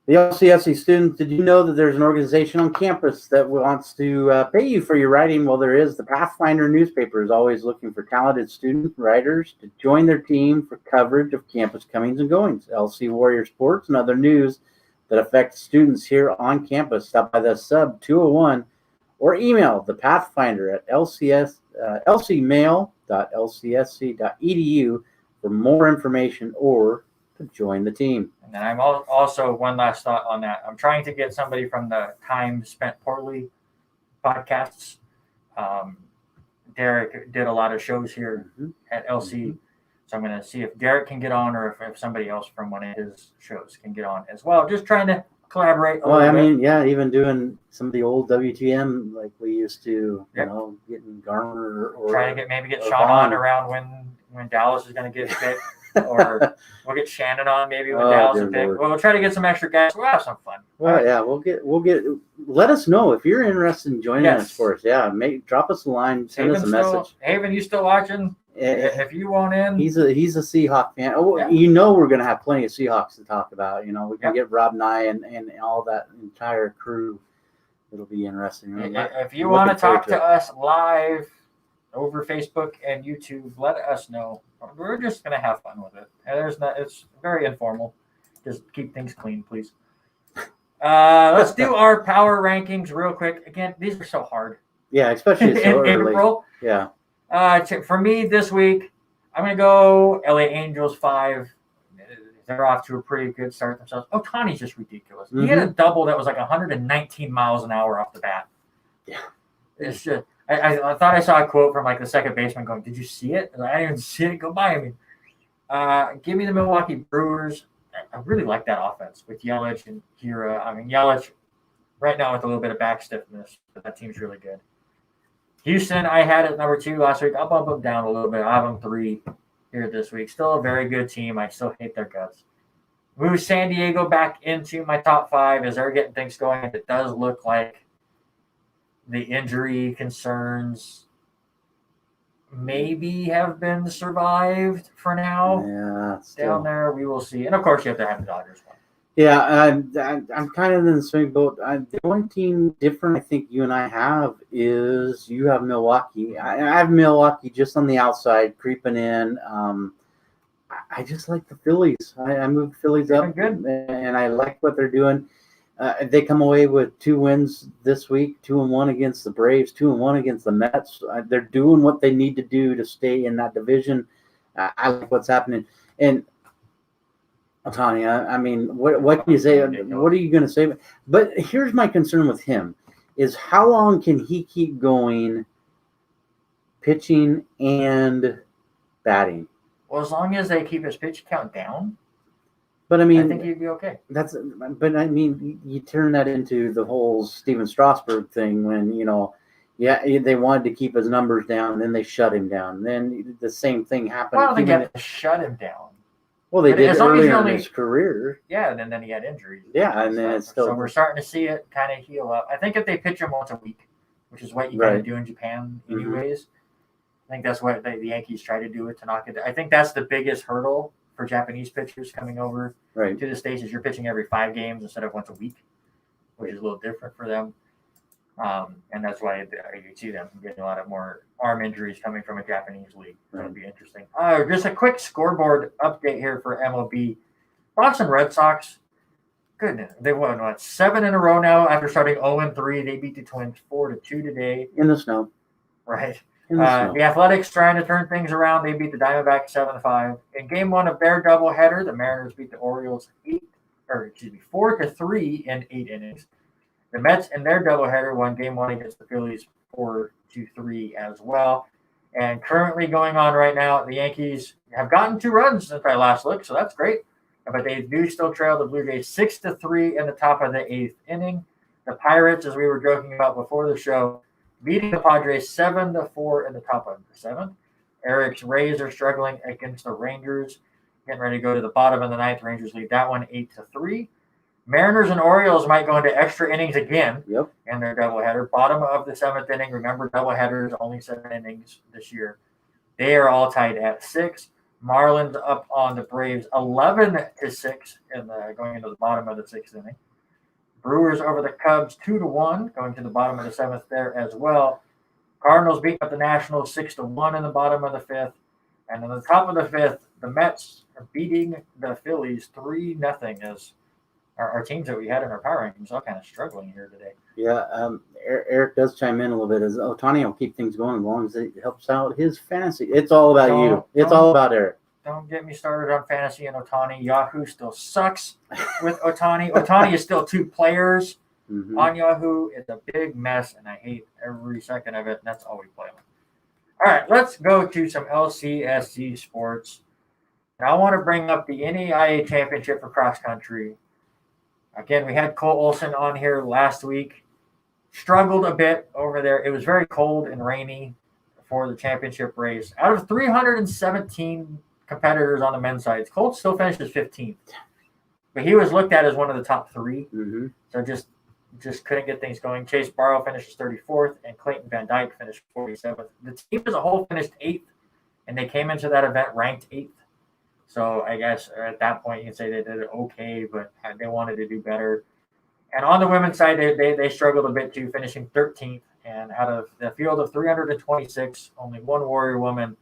The LCSC students, did you know that there's an organization on campus that wants to pay you for your writing? Well, there is. The Pathfinder newspaper is always looking for talented student writers to join their team for coverage of campus comings and goings, LC Warrior sports, and other news that affect students here on campus. Stop by the sub 201 or email the Pathfinder at lcmail.lcsc.edu for more information or to join the team. And then I'm also one last thought on that. I'm trying to get somebody from the Time Spent Poorly podcasts. Derek did a lot of shows here at LC. So I'm going to see if Derek can get on or if somebody else from one of his shows can get on as well. Just trying to collaborate a little bit. Yeah, even doing some of the old WTM like we used to, getting Garner or trying to get Sean Vaughn on around when Dallas is going to get picked. Or we'll get Shannon on maybe when Dallas is picked. We'll try to get some extra guys. We'll have some fun. Well, yeah, we'll get. Let us know if you're interested in joining us for us. Yeah, drop us a line, send us a message. Haven, you still watching? If you want in, he's a Seahawk fan. Oh, yeah. We're gonna have plenty of Seahawks to talk about. We can get Rob Nye and all that entire crew. It'll be interesting. If you want to talk to us live over Facebook and YouTube, let us know. We're just gonna have fun with it. It's very informal. Just keep things clean, please. Let's do our power rankings real quick. Again, these are so hard. Yeah, especially so early. April. Yeah. For me this week, I'm gonna go LA Angels 5. They're off to a pretty good start themselves. Ohtani's just ridiculous. He had a double that was like 119 miles an hour off the bat. Yeah. It's just. I thought I saw a quote from like the second baseman going, "Did you see it?" And I didn't even see it go by me. Give me the Milwaukee Brewers. I really like that offense with Yelich and Hira. I mean, Yelich right now with a little bit of back stiffness, but that team's really good. Houston, I had it number 2 last week. I'll bump them down a little bit. I have them 3. here this week. Still a very good team. I still hate their guts. Move San Diego back into my top 5 as they're getting things going. It does look like the injury concerns maybe have been survived for now. Yeah, Down there, we will see. And of course, you have to have the Dodgers one. Yeah, I'm kind of in the same boat. The only team different I think you and I have is you have Milwaukee. I have Milwaukee just on the outside, creeping in. I just like the Phillies. I moved Phillies up, good. And I like what they're doing. They come away with 2 wins this week, 2-1 against the Braves, 2-1 against the Mets. They're doing what they need to do to stay in that division. I like what's happening. And Ohtani, I mean, what can you say? What are you going to say? But here's my concern with him is how long can he keep going pitching and batting? Well, as long as they keep his pitch count down, But I mean, I think he'd be okay. But I mean, you turn that into the whole Steven Strasburg thing when, they wanted to keep his numbers down, then they shut him down. Then the same thing happened. Well, I don't think you have to shut him down. Well, they But did as long as earlier he in only- his career. Yeah, and then he had injuries. Yeah, and then it's still. So we're starting to see it kind of heal up. I think if they pitch him once a week, which is what you kind Right. of do in Japan Mhm. anyways, I think that's what the Yankees try to do with Tanaka. I think that's the biggest hurdle for Japanese pitchers coming over Right. to the States is you're pitching every 5 games instead of once a week, which is a little different for them. And that's why you see them getting a lot of more arm injuries coming from a Japanese league. That'll be interesting. Just a quick scoreboard update here for MLB. Boston Red Sox, goodness, they won 7 in a row now after starting 0-3. They beat the Twins 4-2 today. In the snow. Right. In the snow. The Athletics trying to turn things around. They beat the Diamondbacks 7-5. In Game 1 of their doubleheader, the Mariners beat the Orioles 4-3 in 8 innings. The Mets in their doubleheader won Game 1 against the Phillies 4-3 as well. And currently going on right now, the Yankees have gotten 2 runs since I last looked, so that's great. But they do still trail the Blue Jays 6-3 in the top of the 8th inning. The Pirates, as we were joking about before the show, beating the Padres 7-4 in the top of the 7th. Eric's Rays are struggling against the Rangers, getting ready to go to the bottom of the 9th. Rangers lead that one 8-3. Mariners and Orioles might go into extra innings again in their doubleheader. Bottom of the 7th inning. Remember, doubleheaders only 7 innings this year. They are all tied at 6. Marlins up on the Braves 11-6 going into the bottom of the 6th inning. Brewers over the Cubs 2-1, going to the bottom of the 7th there as well. Cardinals beating up the Nationals 6-1 in the bottom of the 5th. And in the top of the 5th, the Mets are beating the Phillies 3-0 as our teams that we had in our power rankings all kind of struggling here today. Yeah, Eric does chime in a little bit. As Ohtani will keep things going as long as it helps out his fantasy. It's all about you. It's all about Eric. Don't get me started on fantasy and Ohtani. Yahoo still sucks with Ohtani. Ohtani is still 2 players on Yahoo. It's a big mess, and I hate every second of it. And that's all we play on. All right, let's go to some LCSC sports. And I want to bring up the NAIA Championship for cross country. Again, we had Cole Olson on here last week. Struggled a bit over there. It was very cold and rainy for the championship race. Out of 317 competitors on the men's side, Cole still finished as 15th. But he was looked at as one of the top 3. So just couldn't get things going. Chase Barrow finished 34th, and Clayton Van Dyke finished 47th. The team as a whole finished 8th, and they came into that event ranked 8th. So I guess at that point you can say they did it okay, but they wanted to do better. And on the women's side, they struggled a bit too, finishing 13th. And out of the field of 326, only one Warrior woman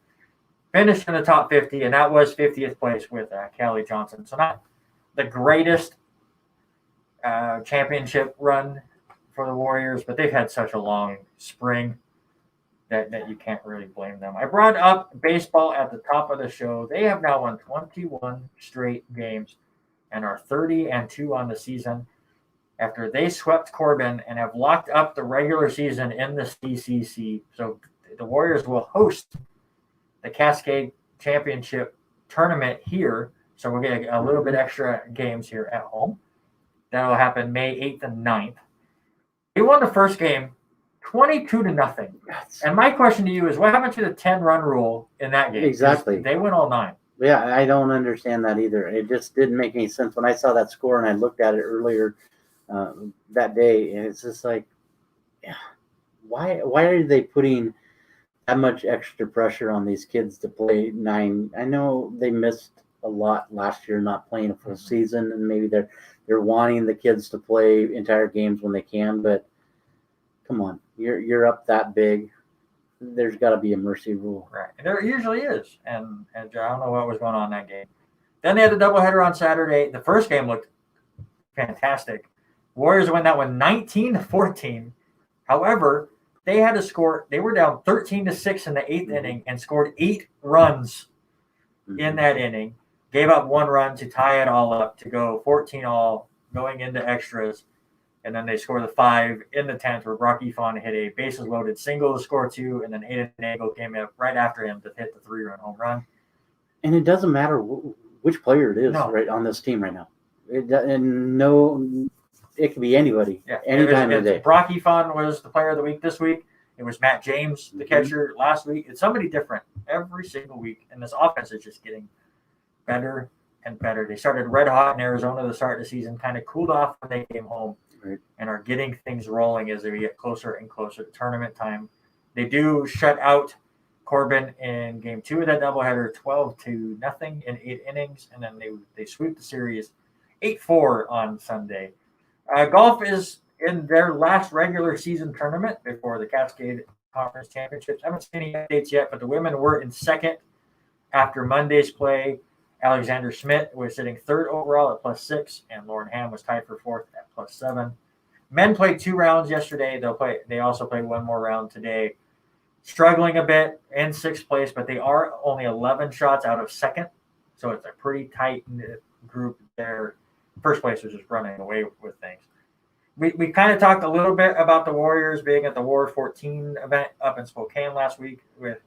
finished in the top 50, and that was 50th place with Callie Johnson. So not the greatest championship run for the Warriors, but they've had such a long spring that you can't really blame them. I brought up baseball at the top of the show. They have now won 21 straight games and are 30-2 on the season after they swept Corbin and have locked up the regular season in the CCC. So the Warriors will host the Cascade Championship tournament here. So we're getting a little bit extra games here at home. That'll happen May 8th and 9th. They won the first game 22-0. And my question to you is, what happened to the 10-run rule in that game? Exactly. They went all 9. Yeah, I don't understand that either. It just didn't make any sense when I saw that score and I looked at it earlier that day, and it's just like, yeah, why are they putting that much extra pressure on these kids to play 9? I know they missed a lot last year, not playing a full season, and maybe they're wanting the kids to play entire games when they can, but come on, you're up that big. There's got to be a mercy rule. Right. And there usually is. And I don't know what was going on in that game. Then they had the doubleheader on Saturday. The first game looked fantastic. Warriors win that one 19-14. However, they had to score. They were down 13-6 in the 8th inning and scored 8 runs in that inning. Gave up 1 run to tie it all up to go 14-all going into extras. And then they scored the 5 in the 10th where Brock Efon hit a bases loaded single to score 2, and then Aiden Nagel came up right after him to hit the 3-run home run. And it doesn't matter which player it is right on this team right now. It could be anybody. Yeah, anytime of the day. Brock Efon was the player of the week this week. It was Matt James, the catcher, last week. It's somebody different every single week, and this offense is just getting better and better. They started red hot in Arizona to start the season, kind of cooled off when they came home. Right. And are getting things rolling as they get closer and closer to tournament time. They do shut out Corbin in game 2 of that doubleheader, 12-0 in 8 innings, and then they sweep the series 8-4 on Sunday. Golf is in their last regular season tournament before the Cascade Conference Championships. I haven't seen any updates yet, but the women were in second after Monday's play. Alexander Schmidt was sitting 3rd overall at +6, and Lauren Ham was tied for 4th at +7. Men played 2 rounds yesterday. They also played 1 more round today. Struggling a bit in 6th place, but they are only 11 shots out of 2nd, so it's a pretty tight group there. First place was just running away with things. We kind of talked a little bit about the Warriors being at the War 14 event up in Spokane last week with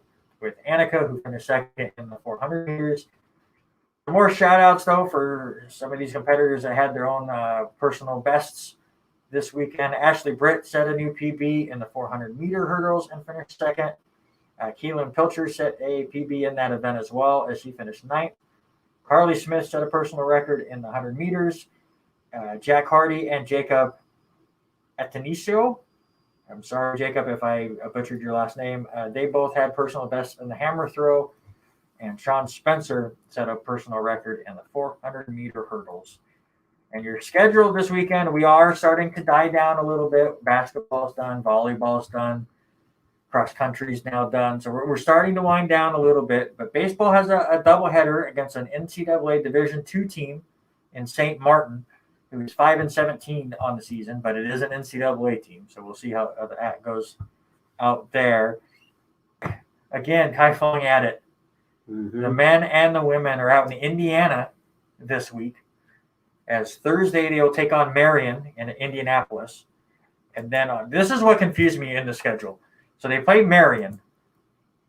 Annika, who finished 2nd in the 400 meters. More shout outs, though, for some of these competitors that had their own personal bests this weekend. Ashley Britt set a new PB in the 400-meter hurdles and finished 2nd. Keelan Pilcher set a PB in that event as well, as she finished 9th. Carly Smith set a personal record in the 100 meters. Jack Hardy and Jacob Atenisio, I'm sorry, Jacob, if I butchered your last name, they both had personal bests in the hammer throw. And Sean Spencer set a personal record in the 400-meter hurdles. And your schedule this weekend, we are starting to die down a little bit. Basketball's done, volleyball's done, cross country's now done. So we're starting to wind down a little bit. But baseball has a doubleheader against an NCAA Division II team in St. Martin, who's 5-17 on the season, but it is an NCAA team. So we'll see how that goes out there. Again, Kai Fong at it. The men and the women are out in Indiana this week, as Thursday they'll take on Marion in Indianapolis. And then this is what confused me in the schedule. So they play Marion,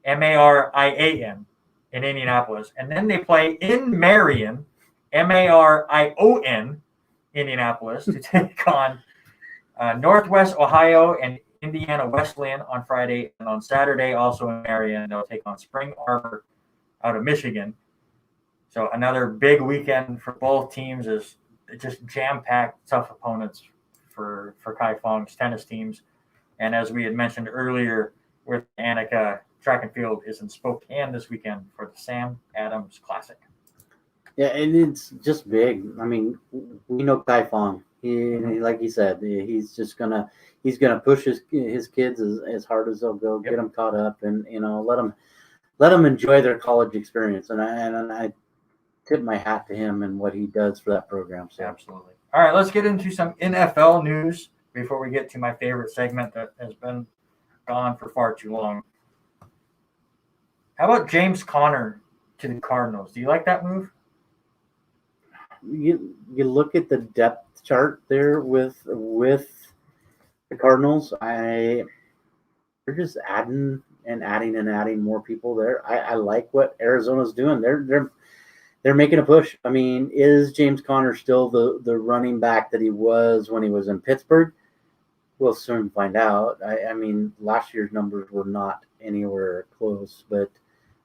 Marian, in Indianapolis. And then they play in Marion, Marion, Indianapolis, to take on Northwest Ohio and Indiana Wesleyan on Friday. And on Saturday, also in Marion, they'll take on Spring Arbor out of Michigan. So another big weekend for both teams is just jam-packed, tough opponents for Kai Fong's tennis teams. And as we had mentioned earlier with Annika, track and field is in Spokane this weekend for the Sam Adams Classic. Yeah, and it's just big. I mean, we know Kai Fong. Like he said, he's gonna push his kids as hard as they'll go, get them caught up, and let them enjoy their college experience. And I tip my hat to him and what he does for that program. So. Absolutely. All right, let's get into some NFL news before we get to my favorite segment that has been gone for far too long. How about James Conner to the Cardinals? Do you like that move? You look at the depth chart there with the Cardinals. They're just adding more people there. I like what Arizona's doing. They're making a push. I mean, is James Conner still the running back that he was when he was in Pittsburgh? we'll soon find out. I mean, last year's numbers were not anywhere close, but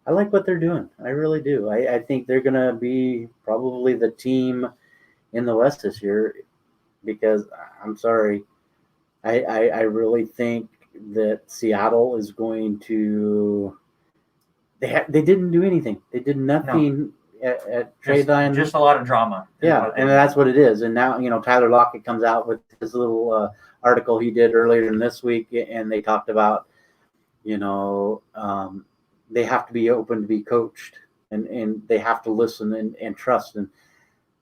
I like what they're doing. I really do. I think they're going to be probably the team in the West this year because I'm sorry. I really think that Seattle is going to. They didn't do anything. They did nothing at trade line. Just a lot of drama. Yeah, and that's what it is. And now, Tyler Lockett comes out with his little article he did earlier in this week, and they talked about, they have to be open to be coached, and they have to listen and trust. And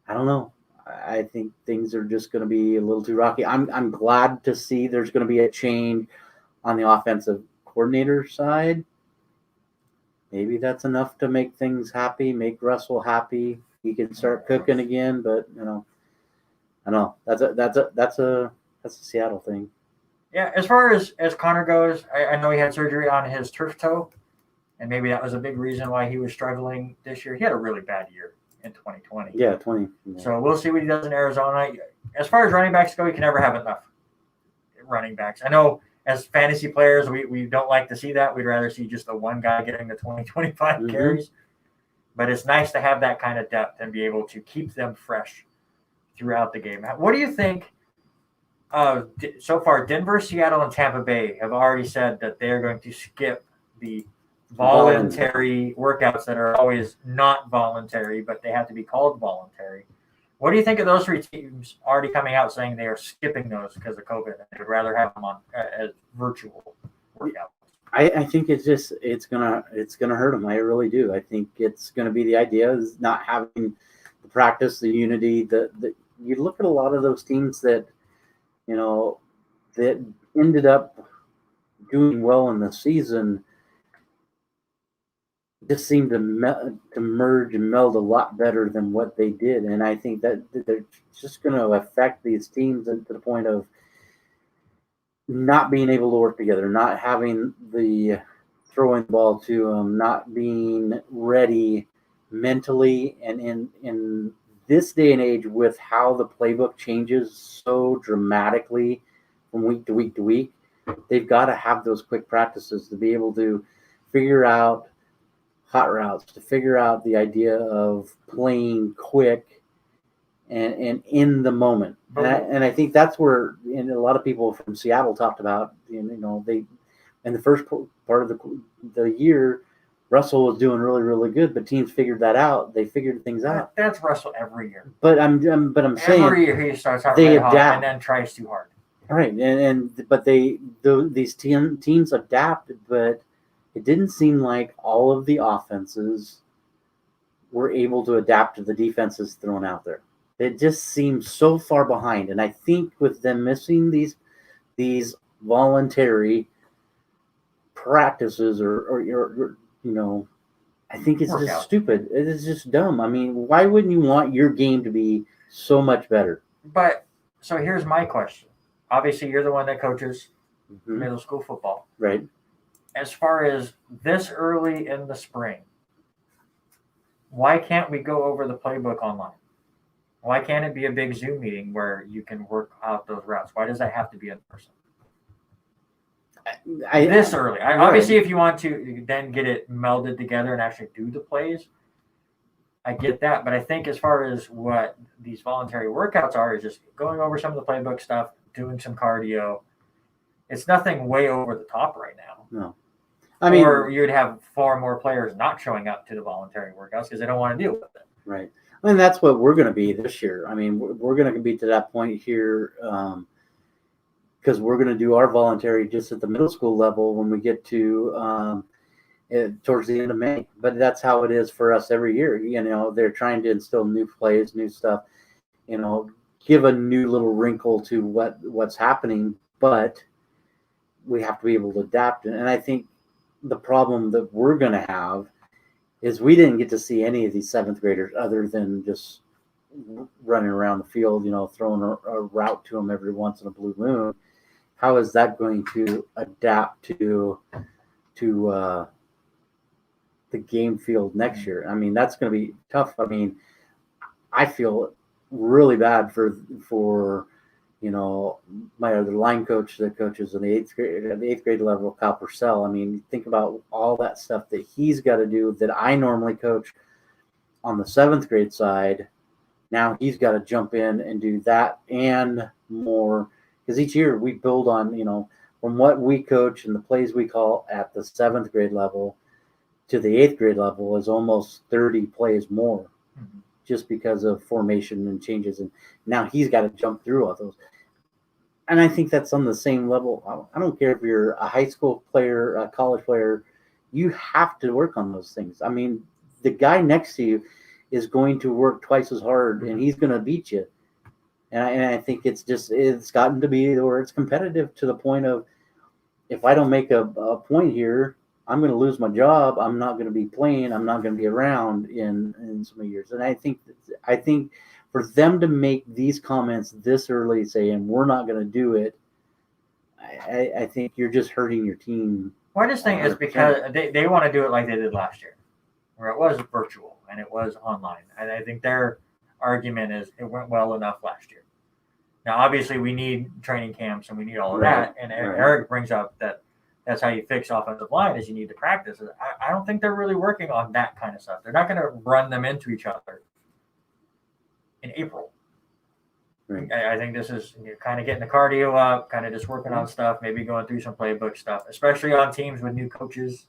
I don't know. I think things are just going to be a little too rocky. I'm glad to see there's going to be a change on the offensive coordinator side. Maybe that's enough to make things happy, make Russell happy. He can start cooking again, but I don't know. That's a Seattle thing. Yeah, as far as Connor goes, I know he had surgery on his turf toe, and maybe that was a big reason why he was struggling this year. He had a really bad year in 2020. Yeah, 20. Yeah. So we'll see what he does in Arizona. As far as running backs go, you can never have enough running backs. I know as fantasy players, we don't like to see that. We'd rather see just the one guy getting the 20, 25 carries. But it's nice to have that kind of depth and be able to keep them fresh throughout the game. What do you think so far? Denver, Seattle, and Tampa Bay have already said that they're going to skip the voluntary workouts that are always not voluntary, but they have to be called voluntary. What do you think of those three teams already coming out saying they are skipping those because of COVID and they would rather have them on as virtual workouts? I think it's gonna hurt them. I really do. I think it's gonna be the idea is not having the practice, the unity. The you look at a lot of those teams that that ended up doing well in the season. Just seemed to merge and meld a lot better than what they did, and I think that they're just going to affect these teams to the point of not being able to work together, not having the throwing the ball to them, not being ready mentally, and in this day and age with how the playbook changes so dramatically from week to week to week, they've got to have those quick practices to be able to figure out hot routes, to figure out the idea of playing quick and in the moment. And I think that's where, and a lot of people from Seattle talked about, they in the first part of the year, Russell was doing really, really good, but teams figured that out. They figured things out. That's Russell every year. But I'm saying every year he starts out they hot and then tries too hard. Right, but these teams adapted, but it didn't seem like all of the offenses were able to adapt to the defenses thrown out there. It just seems so far behind. And I think with them missing these voluntary practices or I think it's just stupid. It is just dumb. I mean, why wouldn't you want your game to be so much better? But so here's my question. Obviously, you're the one that coaches middle school football. Right. As far as this early in the spring, why can't we go over the playbook online? Why can't it be a big Zoom meeting where you can work out those routes? Why does that have to be in person? This early. Obviously, if you want to then get it melded together and actually do the plays, I get that. But I think as far as what these voluntary workouts are is just going over some of the playbook stuff, doing some cardio. It's nothing way over the top right now. No. I mean, or you'd have far more players not showing up to the voluntary workouts because they don't want to deal with it. Right. And that's what we're going to be this year. I mean, we're going to be to that point here because we're going to do our voluntary just at the middle school level when we get to towards the end of May. But that's how it is for us every year. They're trying to instill new plays, new stuff, give a new little wrinkle to what's happening. But we have to be able to adapt. And I think the problem that we're going to have is we didn't get to see any of these seventh graders other than just running around the field, throwing a route to them every once in a blue moon. How is that going to adapt to the game field next year? I mean, that's going to be tough. I mean, I feel really bad for you know, my other line coach that coaches in the eighth grade level, Kyle Purcell. I mean, think about all that stuff that he's got to do that I normally coach on the 7th grade side. Now he's got to jump in and do that and more, because each year we build on, you know, from what we coach and the plays we call at the 7th grade level to the 8th grade level is almost 30 plays more, just because of formation and changes. And now he's got to jump through all those. And I think that's on the same level. I don't care if you're a high school player, a college player, you have to work on those things. I mean, the guy next to you is going to work twice as hard and he's going to beat you. And I think it's gotten to be where it's competitive to the point of, if I don't make a point here, I'm going to lose my job. I'm not going to be playing. I'm not going to be around in so many years. And I think for them to make these comments this early, saying we're not going to do it, I think you're just hurting your team. Well, I just think it's because they want to do it like they did last year, where it was virtual and it was online. And I think their argument is it went well enough last year. Now, obviously, we need training camps and we need all of that. And Eric brings up that that's how you fix offensive line, is you need to practice. I don't think they're really working on that kind of stuff. They're not going to run them into each other in April. Right. I think this is kind of getting the cardio up, kind of just working on stuff, maybe going through some playbook stuff, especially on teams with new coaches,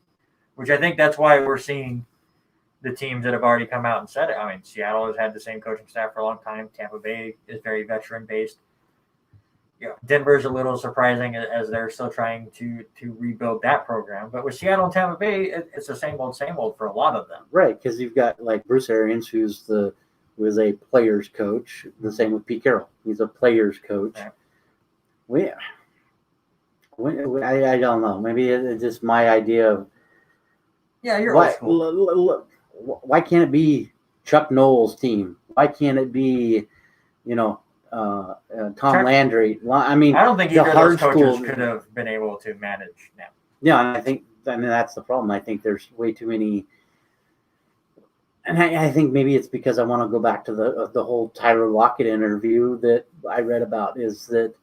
which I think that's why we're seeing the teams that have already come out and said it. I mean, Seattle has had the same coaching staff for a long time. Tampa Bay is very veteran-based. Denver's a little surprising as they're still trying to rebuild that program. But with Seattle and Tampa Bay, it's the same old for a lot of them. Right, because you've got like Bruce Arians, who is a player's coach. The same with Pete Carroll. He's a player's coach. Right. I don't know. Maybe it's just my idea of old school. Why can't it be Chuck Noll's team? Why can't it be, Tom Landry? I mean, I don't think either of those coaches could have been able to manage now. Yeah, and that's the problem. I think there's way too many. And I think maybe it's because I want to go back to the whole Tyler Lockett interview that I read about, is that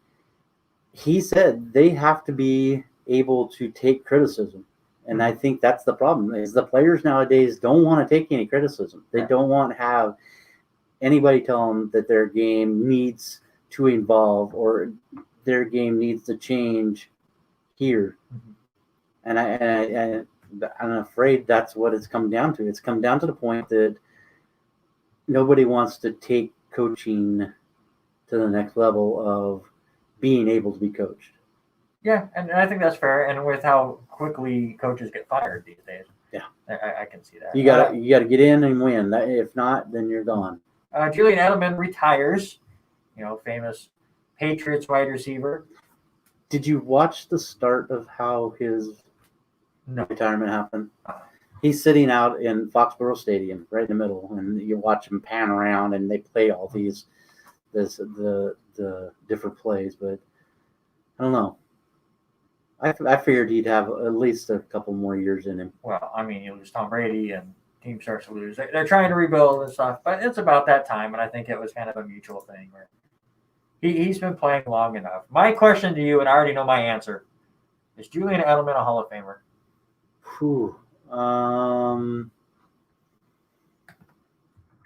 he said they have to be able to take criticism. And I think that's the problem, is the players nowadays don't want to take any criticism. They don't want to have anybody tell them that their game needs to evolve or their game needs to change here. And I'm afraid that's what it's come down to. It's come down to the point that nobody wants to take coaching to the next level of being able to be coached. Yeah, and I think that's fair. And with how quickly coaches get fired these days, I can see that. You got to get in and win. If not, then you're gone. Julian Edelman retires. Famous Patriots wide receiver. Did you watch the start of how his retirement happened? He's sitting out in Foxborough Stadium, right in the middle, and you watch him pan around, and they play all the different plays. But I don't know. I figured he'd have at least a couple more years in him. Well, I mean, you lose Tom Brady and team starts to lose. They're trying to rebuild and stuff, but it's about that time, and I think it was kind of a mutual thing where he's been playing long enough. My question to you, and I already know my answer, is Julian Edelman a Hall of Famer?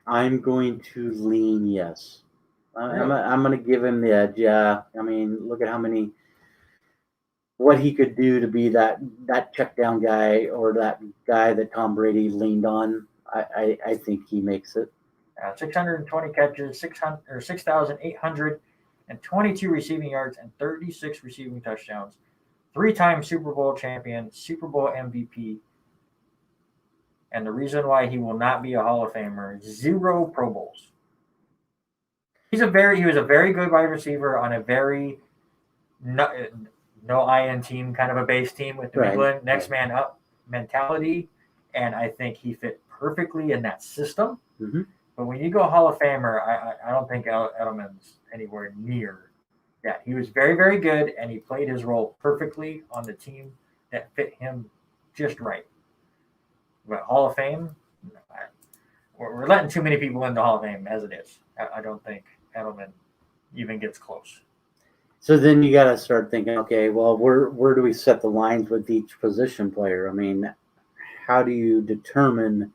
I'm going to lean yes. I'm going to give him the edge. Yeah, I mean, look at what he could do to be that check down guy, or that guy that Tom Brady leaned on. I think he makes it. 620 catches, 6,822 receiving yards, and 36 receiving touchdowns. 3-time Super Bowl champion, Super Bowl MVP. And the reason why he will not be a Hall of Famer, 0 Pro Bowls. He was a very good wide receiver on a very no IN team, kind of a base team with New England, next man up mentality. And I think he fit perfectly in that system. Mm-hmm. But when you go Hall of Famer, I don't think Edelman's anywhere near that. He was very, very good, and he played his role perfectly on the team that fit him just right. But Hall of Fame, we're letting too many people into Hall of Fame as it is. I don't think Edelman even gets close. So then you got to start thinking, okay, well, where do we set the lines with each position player? I mean, how do you determine,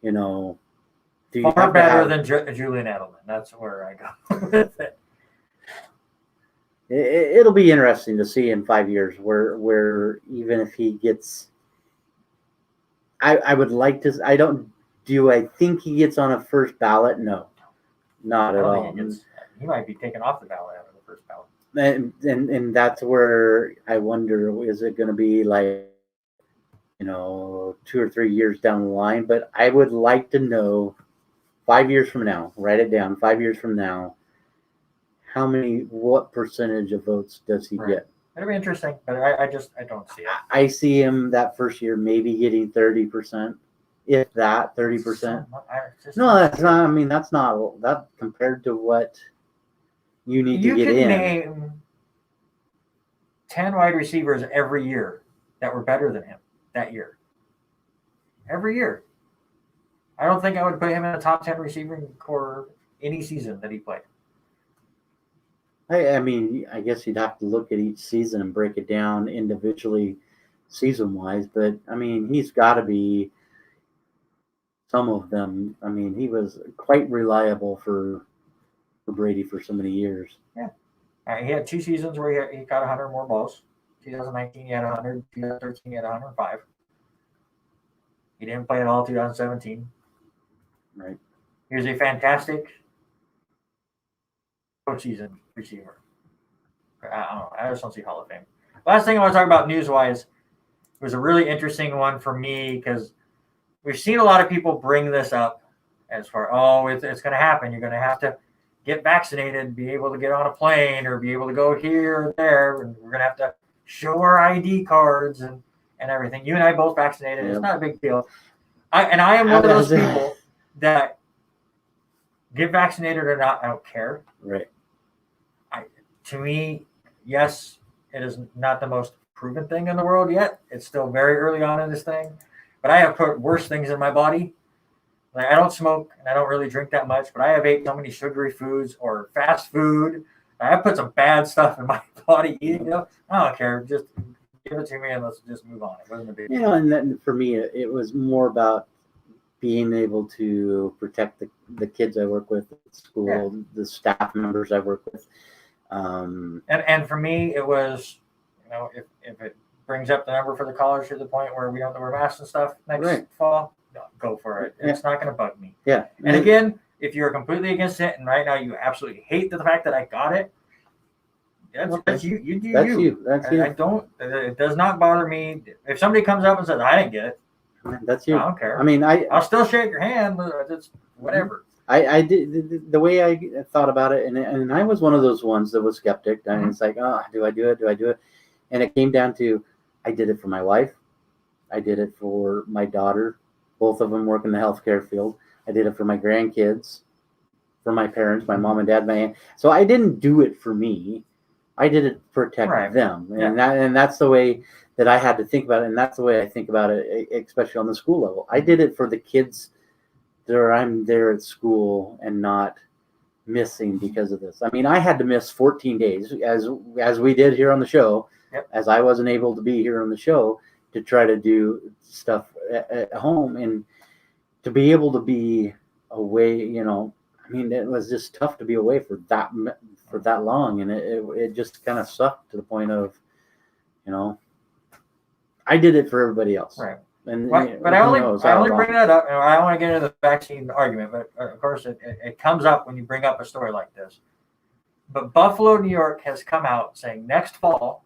do you Far have to better have, than Julian Edelman. That's where I go with it. it'll be interesting to see in 5 years where even if he gets, I would like to, do I think he gets on a first ballot? No, not I at don't all. think he might be taken off the ballot after the first ballot. And that's where I wonder, is it going to be like, 2 or 3 years down the line? But I would like to know 5 years from now, write it down, 5 years from now, what percentage of votes does he get? It'll be interesting, but I don't see it. I see him that first year maybe getting 30%, if that 30%. No, that's not. I mean, that's not that compared to what you need to get in. You can name 10 wide receivers every year that were better than him that year. Every year. I don't think I would put him in the top 10 receiving core any season that he played. I mean, I guess you'd have to look at each season and break it down individually, season-wise. But I mean, he's got to be some of them. I mean, he was quite reliable for Brady for so many years. Yeah, he had 2 seasons where he caught 100 more balls. 2019 he had 100. 2013 he had 105. He didn't play at all 2017. Right. He was a fantastic postseason receiver. I don't know. I just don't see Hall of Fame. Last thing I want to talk about news-wise was a really interesting one for me because we've seen a lot of people bring this up as far, it's going to happen. You're going to have to get vaccinated, be able to get on a plane or be able to go here or there. And we're going to have to show our ID cards and everything. You and I both vaccinated. Yep. It's not a big deal. I am one of those people that get vaccinated or not, I don't care. Right. To me, yes, it is not the most proven thing in the world yet. It's still very early on in this thing. But I have put worse things in my body. Like I don't smoke and I don't really drink that much, but I have ate so many sugary foods or fast food. I have put some bad stuff in my body eating it. I don't care. Just give it to me and let's just move on. It wasn't a big deal. And then for me, it was more about being able to protect the kids I work with at school, the staff members I work with. And for me, it was, if it brings up the number for the college to the point where we don't have to wear masks and stuff next fall, go for it. It's not going to bug me. Yeah. And again, if you're completely against it and right now you absolutely hate the fact that I got it, that's you. You do that's you. That's you. I don't. It does not bother me if somebody comes up and says I didn't get it. That's you. I don't care. I mean, I'll still shake your hand, but it's whatever. I did the way I thought about it, and I was one of those ones that was skeptic. And it's like, do I do it? Do I do it? And it came down to, I did it for my wife. I did it for my daughter. Both of them work in the healthcare field. I did it for my grandkids, for my parents, my mom and dad, my aunt. So I didn't do it for me. I did it to protect them. And that's the way that I had to think about it. And that's the way I think about it, especially on the school level. I did it for the kids that I'm there at school and not missing because of this. I mean, I had to miss 14 days as we did here on the show, as I wasn't able to be here on the show to try to do stuff at home, and to be able to be away, I mean, it was just tough to be away for that long. And it just kind of sucked to the point of, I did it for everybody else. Right. But I only bring that up, and I don't want to get into the vaccine argument, but of course it comes up when you bring up a story like this. But Buffalo, New York has come out saying next fall,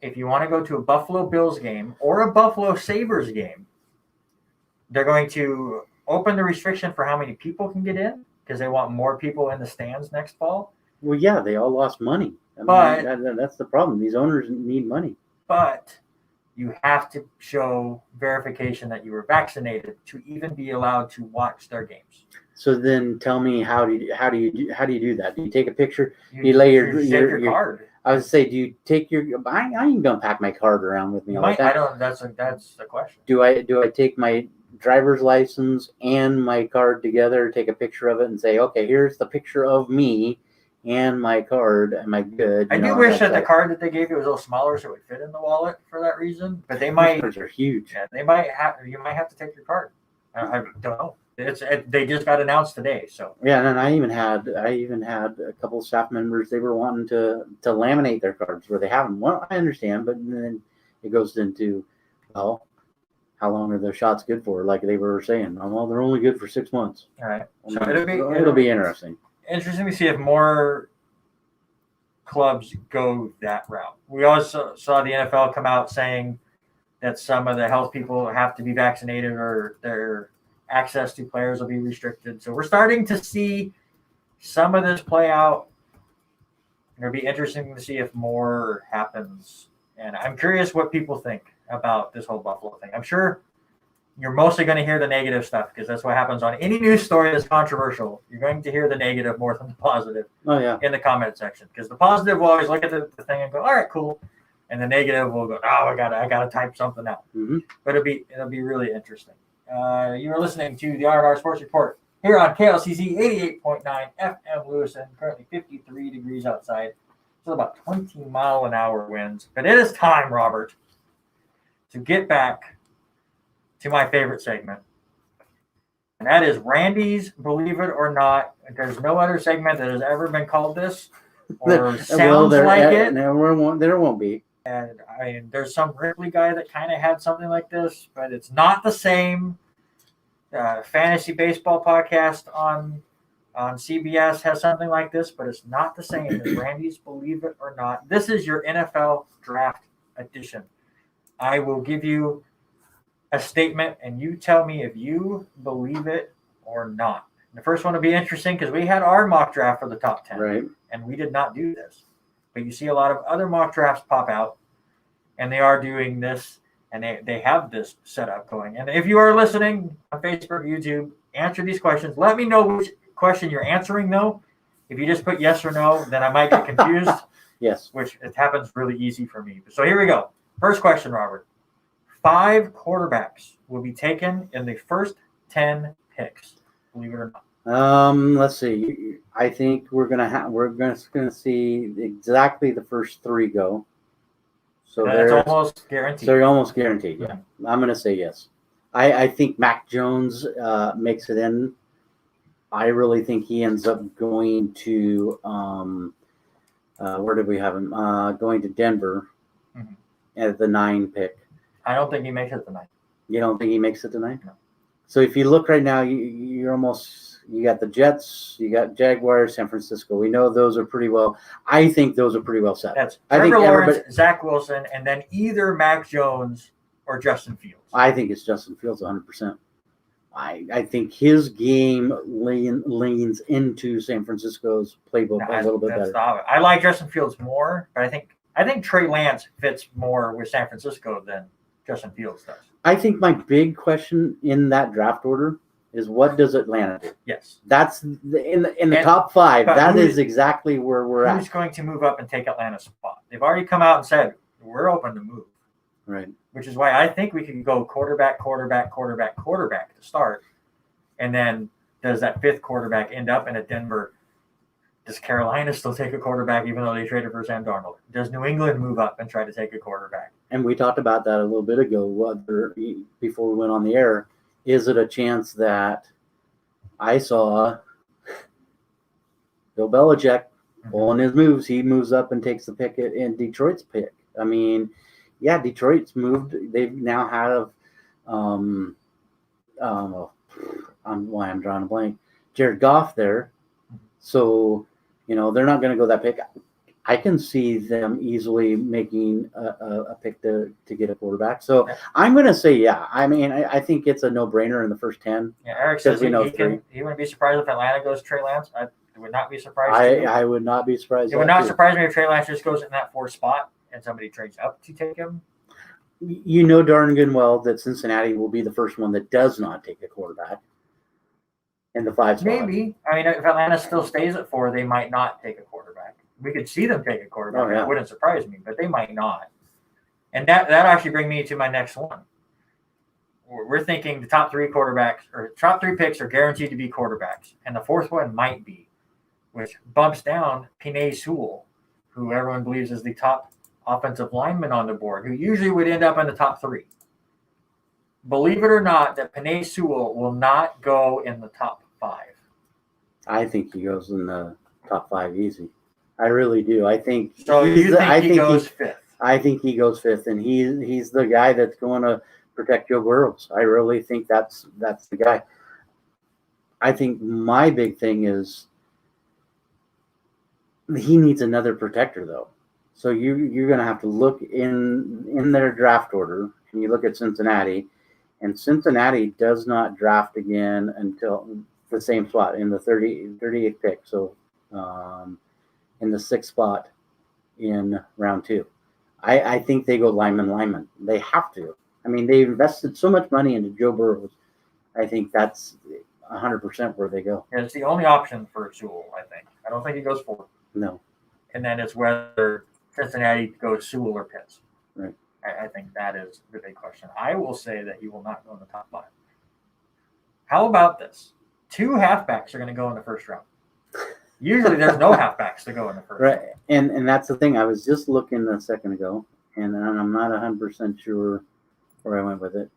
if you want to go to a Buffalo Bills game or a Buffalo Sabres game, they're going to open the restriction for how many people can get in because they want more people in the stands next fall. Well, yeah, they all lost money. That's the problem. These owners need money. But you have to show verification that you were vaccinated to even be allowed to watch their games. So then, tell me, how do you do that? Do you take a picture? You lay your card. I would say, do you take your? I ain't gonna pack my card around with me all the time. I don't. That's the question. Do I take my driver's license and my card together, take a picture of it, and say, okay, here's the picture of me, and my card. Am I good? I do wish that the card that they gave you was a little smaller so it would fit in the wallet for that reason. But they might. Cards are huge. Yeah, they might have. You might have to take your card. I don't know. They just got announced today, so. Yeah, and I even had a couple of staff members. They were wanting to laminate their cards where they have them. Well, I understand, but then it goes into, well, how long are their shots good for? Like they were saying, oh, well, they're only good for 6 months. All right. So it'll be interesting. Interesting to see if more clubs go that route. We also saw the NFL come out saying that some of the health people have to be vaccinated or their access to players will be restricted. So we're starting to see some of this play out. It'll be interesting to see if more happens. And I'm curious what people think about this whole Buffalo thing. I'm sure you're mostly going to hear the negative stuff because that's what happens on any news story that's controversial. You're going to hear the negative more than the positive in the comment section, because the positive will always look at the thing and go, all right, cool. And the negative will go, oh, I gotta type something out. Mm-hmm. But it'll be really interesting. You are listening to the R&R Sports Report here on KLCC 88.9 FM Lewiston. Currently 53 degrees outside. So about 20-mile-an-hour winds. But it is time, Robert, to get back to my favorite segment. And that is Randy's Believe It or Not. There's no other segment that has ever been called this or sounds like it. There won't be. And I mean, there's some Ripley guy that kind of had something like this, but it's not the same. Fantasy baseball podcast on CBS has something like this, but it's not the same as Randy's Believe It or Not. This is your NFL Draft Edition. I will give you a statement, and you tell me if you believe it or not. The first one will be interesting because we had our mock draft for the top 10, right? And we did not do this. But you see a lot of other mock drafts pop out, and they are doing this, and they have this setup going. And if you are listening on Facebook, YouTube, answer these questions. Let me know which question you're answering, though. If you just put yes or no, then I might get confused. Yes. Which it happens really easy for me. So here we go. First question, Robert. 5 quarterbacks will be taken in the first 10 picks. Believe it or not. Let's see. I think we're gonna see exactly the first 3 go. So that's almost guaranteed. So you're almost guaranteed. Yeah, I'm gonna say yes. I think Mac Jones makes it in. I really think he ends up going to where did we have him? Going to Denver at the 9 pick. I don't think he makes it tonight. You don't think he makes it tonight? No. So if you look right now, you got the Jets, you got Jaguars, San Francisco. We know those are pretty well. I think those are pretty well set. That's Trevor Lawrence, Zach Wilson, and then either Mac Jones or Justin Fields. I think it's Justin Fields 100%. I think his game leans into San Francisco's playbook a little bit better. I like Justin Fields more, but I think Trey Lance fits more with San Francisco than Justin Fields does. I think my big question in that draft order is what does Atlanta do? Yes. That's in the top 5. That is exactly where we're at. Who's going to move up and take Atlanta's spot? They've already come out and said, we're open to move. Right. Which is why I think we can go quarterback to start. And then does that 5th quarterback end up in a Denver? Does Carolina still take a quarterback even though they traded for Sam Darnold? Does New England move up and try to take a quarterback? And we talked about that a little bit ago before we went on the air. Is it a chance that I saw Bill Belichick pulling his moves? He moves up and takes the pick in Detroit's pick. I mean, yeah, Detroit's moved. They've now have I'm drawing a blank. Jared Goff there. So, they're not going to go that pick. I can see them easily making a pick to get a quarterback. So I'm going to say, yeah. I mean, I think it's a no-brainer in the first 10. Yeah, Eric says he wouldn't be surprised if Atlanta goes Trey Lance. I would not be surprised. I would not be surprised. It would not surprise me if Trey Lance just goes in that 4th spot and somebody trades up to take him. You know darn good and well that Cincinnati will be the first one that does not take a quarterback in the 5 spot. Maybe. I mean, if Atlanta still stays at 4, they might not take a quarterback. We could see them take a quarterback. It wouldn't surprise me, but they might not. And that actually brings me to my next one. We're thinking the top 3 quarterbacks or top 3 picks are guaranteed to be quarterbacks, and the 4th one might be. which bumps down Penei Sewell, who everyone believes is the top offensive lineman on the board, who usually would end up in the top 3. Believe it or not, that Penei Sewell will not go in the top 5. I think he goes in the top 5 easy. I really do. I think. So you think he goes 5th? I think he goes 5th, and he's the guy that's going to protect Joe Burrows. I really think that's the guy. I think my big thing is he needs another protector, though. So you're going to have to look in their draft order, and you look at Cincinnati, and Cincinnati does not draft again until the same spot in the 38th pick. So in the 6th spot in round 2. I think they go lineman. They have to. I mean, they invested so much money into Joe Burrows. I think that's 100% where they go. It's the only option for Sewell, I think. I don't think he goes 4th. No. And then it's whether Cincinnati goes Sewell or Pitts. Right. I think that is the big question. I will say that he will not go in the top 5. How about this? 2 halfbacks are going to go in the first round. Usually there's no halfbacks to go in the first round. Right. And that's the thing. I was just looking a second ago, and I'm not 100% sure where I went with it.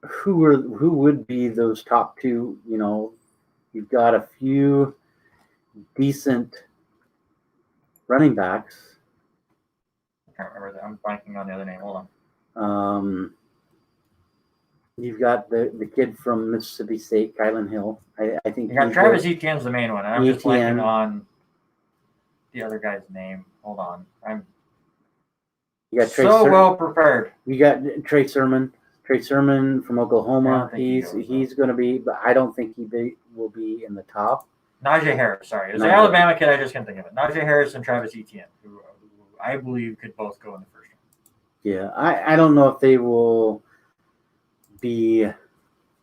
Who would be those top 2? You know, you've got a few decent running backs. I can't remember that. I'm blanking on the other name. Hold on. You've got the kid from Mississippi State, Kylan Hill. I think you got Travis Etienne's the main one. I'm just blanking on the other guy's name. Hold on. I'm well prepared. You got Trey Sermon. Trey Sermon from Oklahoma. He's going to be, but I don't think will be in the top. Najee Harris, sorry. It was the Alabama kid. I just can't think of it. Najee Harris and Travis Etienne, who I believe could both go in the first round. Yeah, I don't know if they will be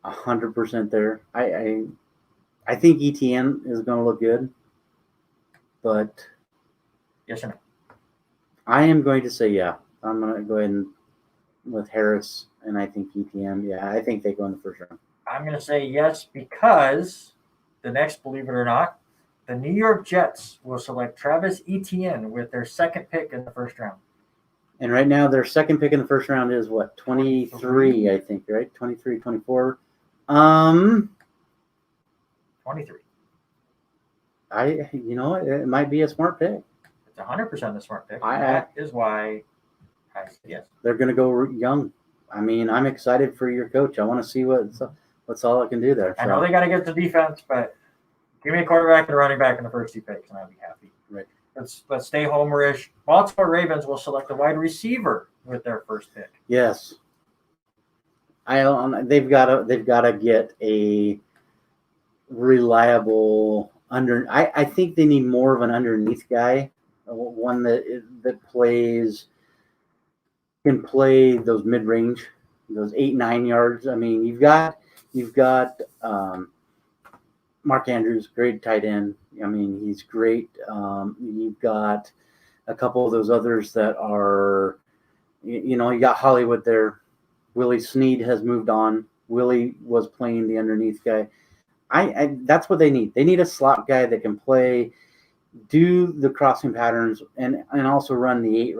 100% there. I think Etienne is going to look good, but yes or no? I am going to say yeah. I'm going to go ahead and with Harris, and I think Etienne. Yeah, I think they go in the first round. I'm going to say yes because the next, believe it or not, the New York Jets will select Travis Etienne with their 2nd pick in the first round. And right now, their 2nd pick in the first round is what? 23, I think, right? 23, 24. 23. It might be a smart pick. It's 100% a smart pick. That is why I said yes. They're going to go young. I mean, I'm excited for your coach. I want to see what's all I can do there. I know they got to get the defense, but give me a quarterback and a running back in the first 2 picks, and I'll be happy. Right. Let's stay homerish. Baltimore Ravens will select a wide receiver with their 1st pick. Yes. They've got to get a reliable I think they need more of an underneath guy, one that can play those mid-range, those 8-9 yards. I mean, you've got Mark Andrews, great tight end. I mean, he's great. You've got a couple of those others that are, you got Hollywood there. Willie Snead has moved on. Willie was playing the underneath guy. That's what they need. They need a slot guy that can do the crossing patterns and also run the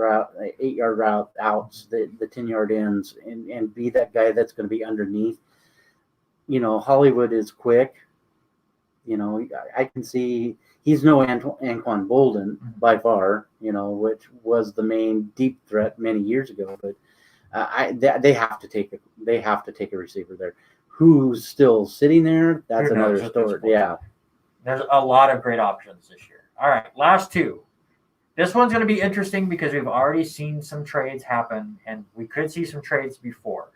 8-yard route outs, the 10-yard ends, and be that guy that's going to be underneath. Hollywood is quick. I can see he's no Anquan Bolden by far, which was the main deep threat many years ago. But they have to take a receiver there. Who's still sitting there? That's another story. Yeah. There's a lot of great options this year. All right, last 2. This one's going to be interesting because we've already seen some trades happen, and we could see some trades before.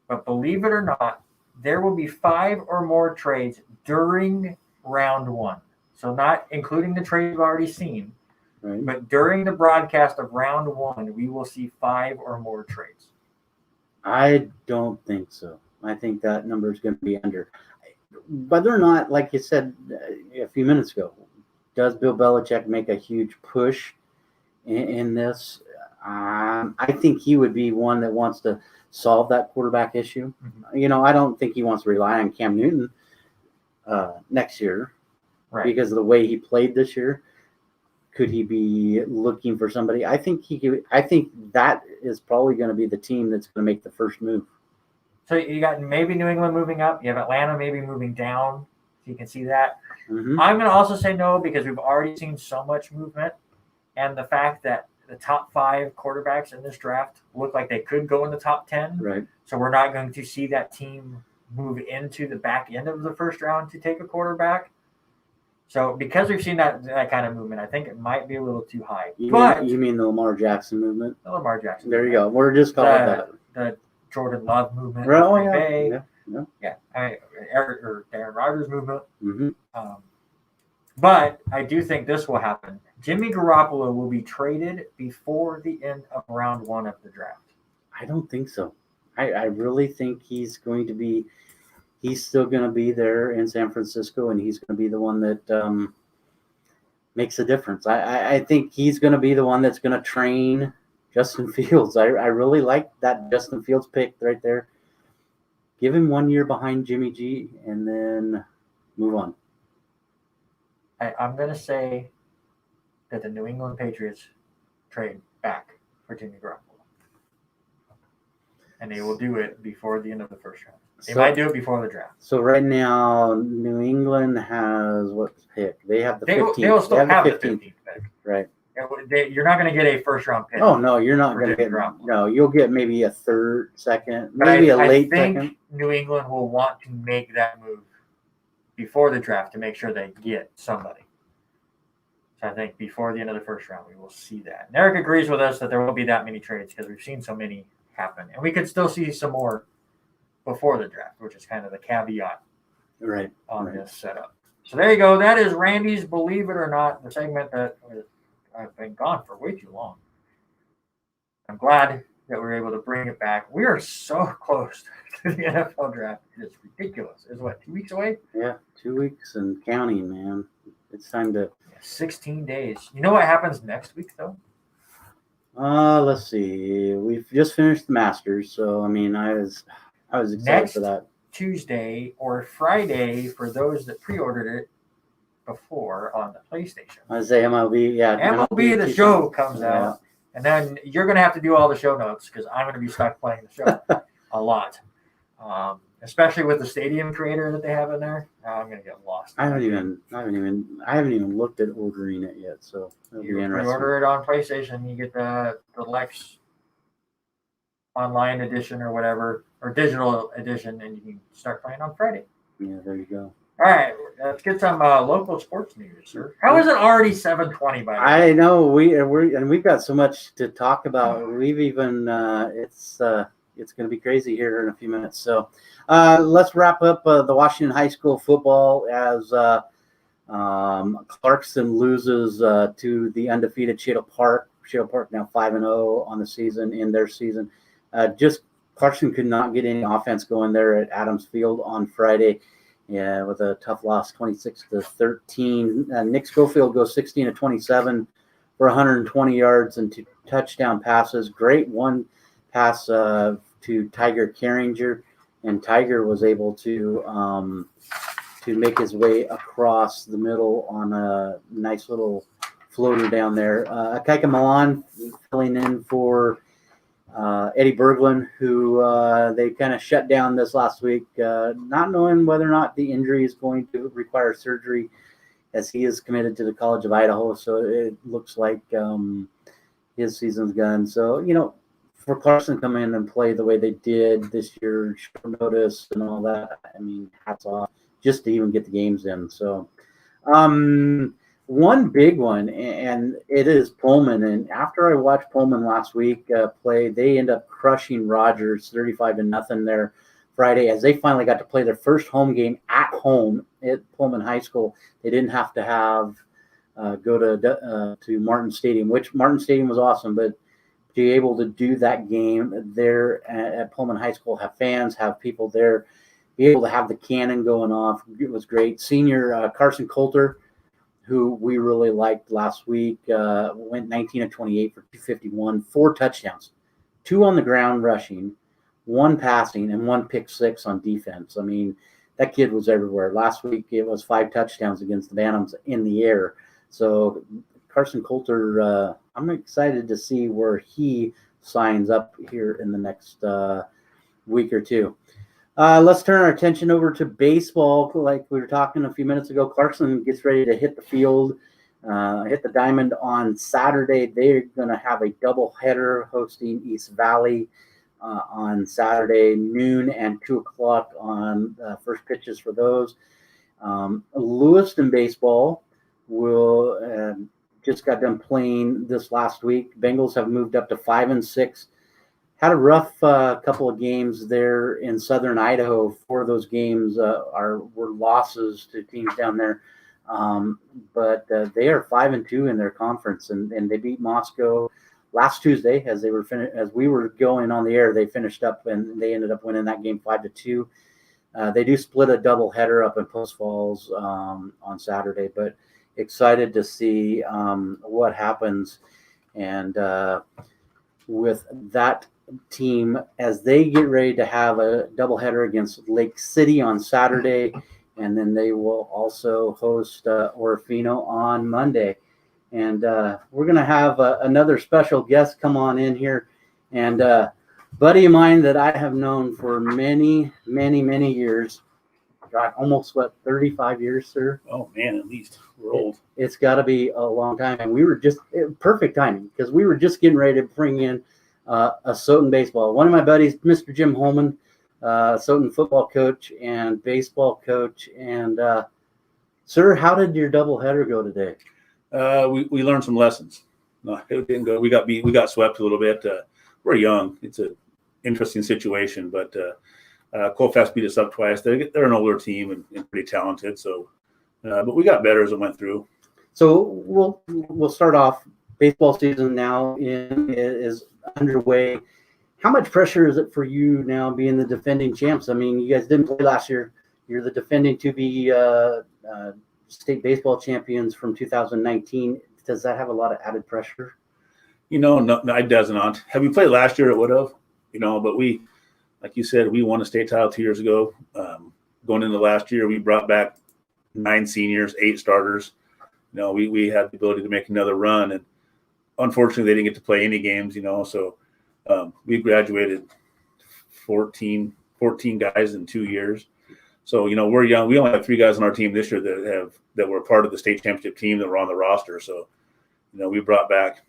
But believe it or not, there will be 5 or more trades during round 1. So not including the trades we've already seen, right, but during the broadcast of round 1, we will see 5 or more trades. I don't think so. I think that number is going to be under. Whether or not, like you said a few minutes ago, does Bill Belichick make a huge push in this? I think he would be one that wants to solve that quarterback issue. Mm-hmm. I don't think he wants to rely on Cam Newton next year. because of the way he played this year. Could he be looking for somebody? I think he could. I think that is probably going to be the team that's going to make the first move. So you got maybe New England moving up. You have Atlanta maybe moving down. So you can see that. Mm-hmm. I'm going to also say no because we've already seen so much movement, and the fact that the top 5 quarterbacks in this draft look like they could go in the top 10. Right. So we're not going to see that team move into the back end of the first round to take a quarterback. So because we've seen that kind of movement, I think it might be a little too high. You But mean the Lamar Jackson movement? the Lamar Jackson. There you go. We're just calling that. The Jordan Love movement. Oh, Green yeah. Bay. Yeah. I mean, or Darren Rodgers movement. Mm-hmm. But I do think this will happen. Jimmy Garoppolo will be traded before the end of round 1 of the draft. I don't think so. I really think he's still going to be there in San Francisco, and he's going to be the one that makes a difference. I think he's going to be the one that's going to train Justin Fields. I really like that Justin Fields pick right there. Give him 1 year behind Jimmy G and then move on. I'm going to say that the New England Patriots trade back for Jimmy Garoppolo. And they will do it before the end of the first round. They might do it before the draft. So right now, New England has what pick? They have the 15th. They will still have the 15th pick. Right. You're not going to get a first-round pick. Oh, no, you're not going to get – no, you'll get maybe a third, second, maybe a late second. I think New England will want to make that move before the draft to make sure they get somebody. So I think before the end of the first round, we will see that. And Eric agrees with us that there won't be that many trades because we've seen so many happen. And we could still see some more before the draft, which is kind of the caveat on this setup. So there you go. That is Randy's Believe It or Not, the segment that I've been gone for way too long. I'm glad that we're able to bring it back. We are so close to the NFL draft. It's ridiculous. It's what, 2 weeks away? Yeah, 2 weeks and counting, man. It's time to 16 days. You know what happens next week, though? Let's see. We've just finished the Masters, so I mean, I was excited for that. Tuesday or Friday for those that pre-ordered it before on the PlayStation. I say MLB, yeah. MLB the show comes out, and then you're going to have to do all the show notes because I'm going to be stuck playing the show a lot. Especially with the stadium creator that they have in there, I'm gonna get lost. I haven't even looked at ordering it yet, so it'll be interesting. You order it on PlayStation, you get the Lex online edition or whatever, or digital edition, and you can start playing on Friday. Yeah, there you go. All right, let's get some local sports news, sir. How is it already 7:20 by the way? I know we've got so much to talk about. We've even it's going to be crazy here in a few minutes. So let's wrap up the Washington High School football as Clarkson loses to the undefeated Shadow Park. Shadow Park now 5-0 on the season in their season. Just Clarkson could not get any offense going there at Adams Field on Friday. Yeah, with a tough loss, 26-13. Nick Schofield goes 16-27 for 120 yards and 2 touchdown passes. Great one pass to Tiger Carringer, and Tiger was able to make his way across the middle on a nice little floater down there. Akaika Milan filling in for Eddie Berglund, who they kind of shut down this last week, not knowing whether or not the injury is going to require surgery, as he is committed to the College of Idaho. So it looks like his season's done. So, for Clarkson to come in and play the way they did this year, short notice and all that, I mean, hats off just to even get the games in. So one big one, and it is Pullman. And after I watched Pullman last week play, they end up crushing Rogers 35-0 there Friday as they finally got to play their first home game at home at Pullman High School. They didn't have to go to Martin Stadium, which Martin Stadium was awesome, but to be able to do that game there at Pullman High School, have fans, have people there, be able to have the cannon going off, it was great. Senior Carson Coulter, who we really liked last week, went 19-28 for 251, 4 touchdowns, 2 on the ground rushing, 1 passing, and 1 pick six on defense. I mean, that kid was everywhere. Last week it was 5 touchdowns against the Bantams in the air. So Carson Coulter, I'm excited to see where he signs up here in the next week or two. Let's turn our attention over to baseball. Like we were talking a few minutes ago, Clarkson gets ready to hit the field, hit the diamond on Saturday. They're going to have a doubleheader hosting East Valley on Saturday, noon and 2 o'clock on first pitches for those. Lewiston baseball will just got done playing this last week. Bengals have moved up to 5-6. Had a rough couple of games there in southern Idaho. 4 of those games were losses to teams down there. But they are 5-2 in their conference, and they beat Moscow last Tuesday as we were going on the air. They finished up and they ended up winning that game 5-2. They do split a doubleheader up in Post Falls on Saturday, but excited to see what happens and with that team as they get ready to have a doubleheader against Lake City on Saturday, and then they will also host Orofino on Monday. And we're going to have another special guest come on in here, and buddy of mine that I have known for many, many, many years. God, almost 35 years, sir? Oh man, at least we're old. It's got to be a long time, and we were just perfect timing because we were just getting ready to bring in a Soton baseball. One of my buddies, Mr. Jim Holman, Soton football coach and baseball coach. And sir, how did your doubleheader go today? We learned some lessons. No, it didn't go. We got swept a little bit. We're young. It's an interesting situation, but Colfax beat us up twice. They're an older team and pretty talented. So, but we got better as it went through. So we'll start off. Baseball season now is underway. How much pressure is it for you now being the defending champs? I mean, you guys didn't play last year. You're the defending to be state baseball champions from 2019. Does that have a lot of added pressure? No, it does not. Had we played last year, it would have. But we, like you said, we won a state title 2 years ago. Going into last year, we brought back 9 seniors, 8 starters. We had the ability to make another run, and unfortunately, they didn't get to play any games. So we graduated 14 guys in 2 years. So we're young. We only have 3 guys on our team this year that were part of the state championship team that were on the roster. So we brought back.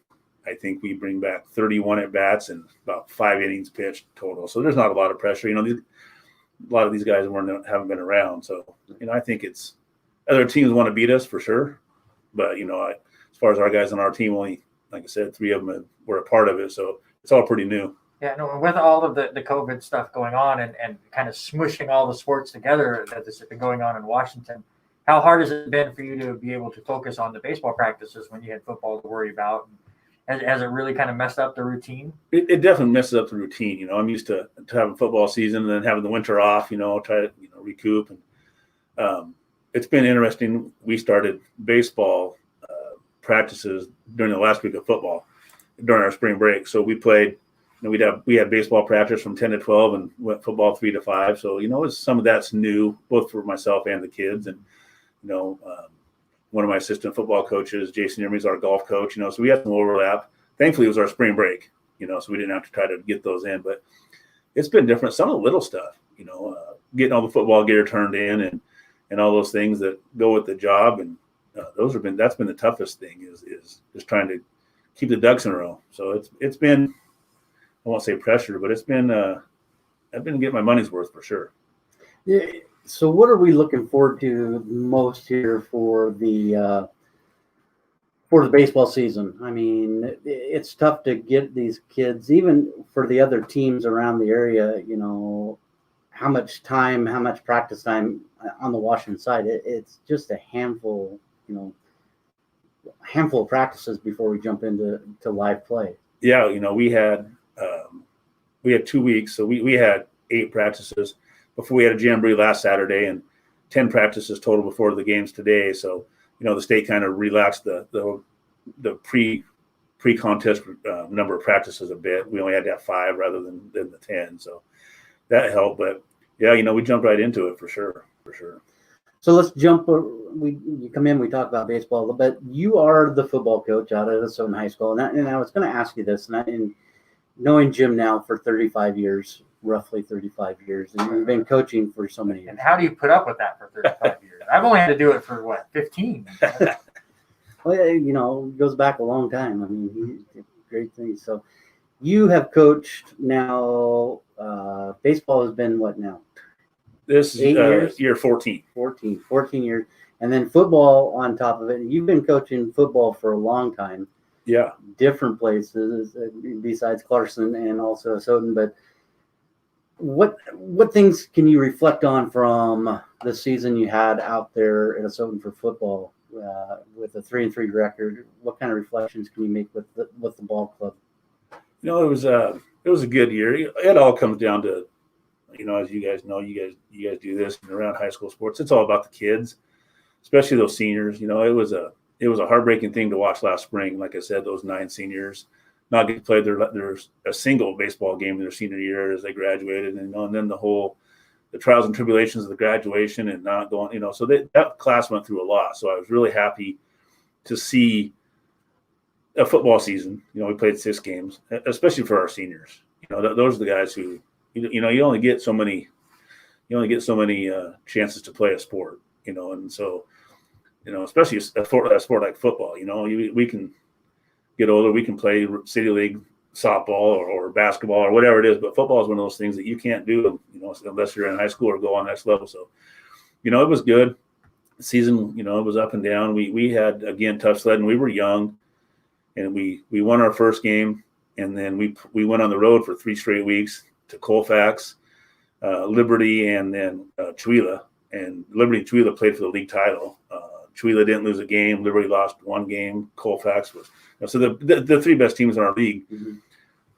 I think we bring back 31 at bats and about 5 innings pitched total. So there's not a lot of pressure. A lot of these guys haven't been around. So I think it's other teams want to beat us for sure, but as far as our guys on our team, only like I said, 3 of them were a part of it. So it's all pretty new. Yeah, no, with all of the COVID stuff going on and kind of smushing all the sports together that has been going on in Washington, how hard has it been for you to be able to focus on the baseball practices when you had football to worry about? Has it really kind of messed up the routine? It definitely messes up the routine. I'm used to having football season and then having the winter off, try to recoup. And it's been interesting. We started baseball practices during the last week of football during our spring break. So we played, we had baseball practice from 10 to 12 and went football 3 to 5. So, some of that's new, both for myself and the kids. And, one of my assistant football coaches, Jason Emery, is our golf coach, so we had some overlap. Thankfully, it was our spring break, so we didn't have to try to get those in. But it's been different. Some of the little stuff, getting all the football gear turned in and all those things that go with the job. And that's been the toughest thing is just trying to keep the ducks in a row. So it's been, I won't say pressure, but it's been I've been getting my money's worth for sure. Yeah. So what are we looking forward to most here for the baseball season? I mean, it's tough to get these kids, even for the other teams around the area, how much practice time on the Washington side. It's just a handful of practices before we jump into live play. Yeah, we had 2 weeks, so we had 8 practices before we had a jamboree last Saturday and 10 practices total before the games today. So, the state kind of relaxed the pre-contest number of practices a bit. We only had to have 5 rather than the 10. So that helped. But yeah, we jumped right into it for sure. for sure. So let's jump. You come in, we talk about baseball a little bit. You are the football coach out at Asotin High School, and I was going to ask you this, and knowing Jim now for 35 years, roughly 35 years, and you've been coaching for so many years. And how do you put up with that for 35 years? I've only had to do it for what, 15? Well, you know, it goes back a long time. I mean, he did great things. So you have coached now. Baseball has been what now? This is 8 years? year 14. 14 years. And then football on top of it. You've been coaching football for a long time. Yeah. Different places besides Clarkson and also Asotin. But what things can you reflect on from the season you had out there at Asotin for football with a 3-3 record? What kind of reflections can you make with the ball club? You know, it was a good year. It all comes down to, you know, as you guys know, you guys do this and around high school sports. It's all about the kids, especially those seniors. You know, it was a heartbreaking thing to watch last spring. Like I said, those 9 seniors not get to play their a single baseball game in their senior year as they graduated, and then the trials and tribulations of the graduation and not going. You know, so that class went through a lot. So I was really happy to see a football season. You know, we played 6 games, especially for our seniors. You know, those are the guys who, you know, you only get so many chances to play a sport. You know, and so, you know, especially a sport like football. You know, we can get older, we can play city league softball or basketball or whatever it is, but football is one of those things that you can't do, you know, unless you're in high school or go on next level. So, you know, it was good. The season, you know, it was up and down. We had, again, tough sledding. We were young, and we won our first game, and then we went on the road for 3 straight weeks to Colfax, Liberty, and then Chewelah. And Liberty and Chewelah played for the league title. Chewelah didn't lose a game. Liberty lost 1 game. Colfax was, you know, so the 3 best teams in our league. Mm-hmm.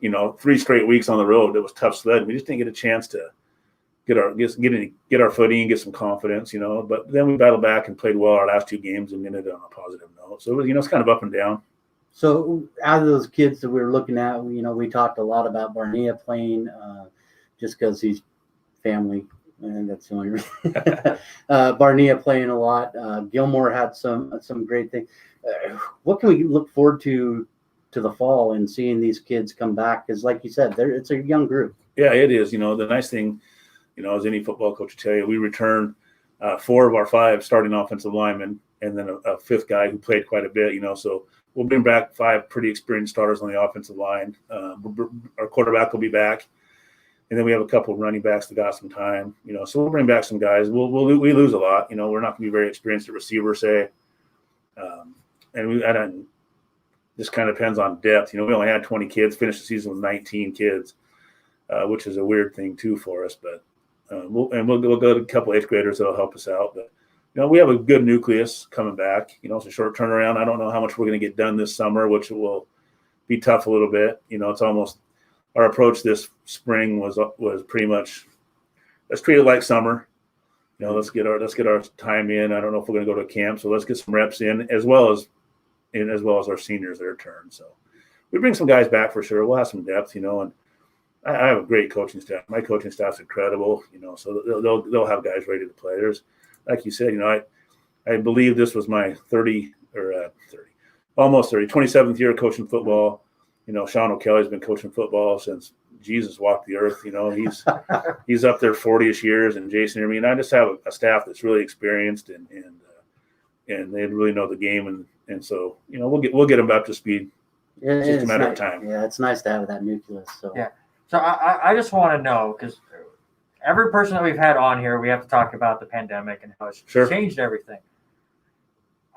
You know, 3 straight weeks on the road. It was tough sledding. We just didn't get a chance to get our footing and get some confidence. You know, but then we battled back and played well our last 2 games and ended on a positive note. So it was, you know, it's kind of up and down. So out of those kids that we were looking at, you know, we talked a lot about Barnea playing just because he's family. And that's the only reason. Barnea playing a lot. Gilmore had some great things. What can we look forward to the fall and seeing these kids come back? Because, like you said, it's a young group. Yeah, it is. You know, the nice thing, you know, as any football coach will tell you, we return 4 of our 5 starting offensive linemen, and then a 5th guy who played quite a bit. You know, so we'll bring back 5 pretty experienced starters on the offensive line. Our quarterback will be back. And then we have a couple of running backs that got some time, you know. So we'll bring back some guys. We lose a lot, you know. We're not going to be very experienced at receiver, say, and this kind of depends on depth. You know, we only had 20 kids. Finished the season with 19 kids, which is a weird thing too for us. But we'll go to a couple of 8th graders that'll help us out. But you know, we have a good nucleus coming back. You know, it's a short turnaround. I don't know how much we're going to get done this summer, which will be tough a little bit. You know, it's almost. Our approach this spring was pretty much, let's treat it like summer. You know, let's get our time in. I don't know if we're going to go to camp, so let's get some reps in as well as our seniors their turn. So we bring some guys back for sure. We'll have some depth, you know, and I have a great coaching staff. My coaching staff's incredible, you know, so they'll have guys ready to play. There's, like you said, you know, I believe this was my 27th year coaching football. You know, Sean O'Kelly's been coaching football since Jesus walked the earth. You know, he's up there 40-ish years, and Jason and me. And I just have a staff that's really experienced and they really know the game. And so, you know, we'll get them up to speed. It's just a matter of time. Yeah, it's nice to have that nucleus. So yeah. So I just want to know, because every person that we've had on here, we have to talk about the pandemic and how it's changed everything.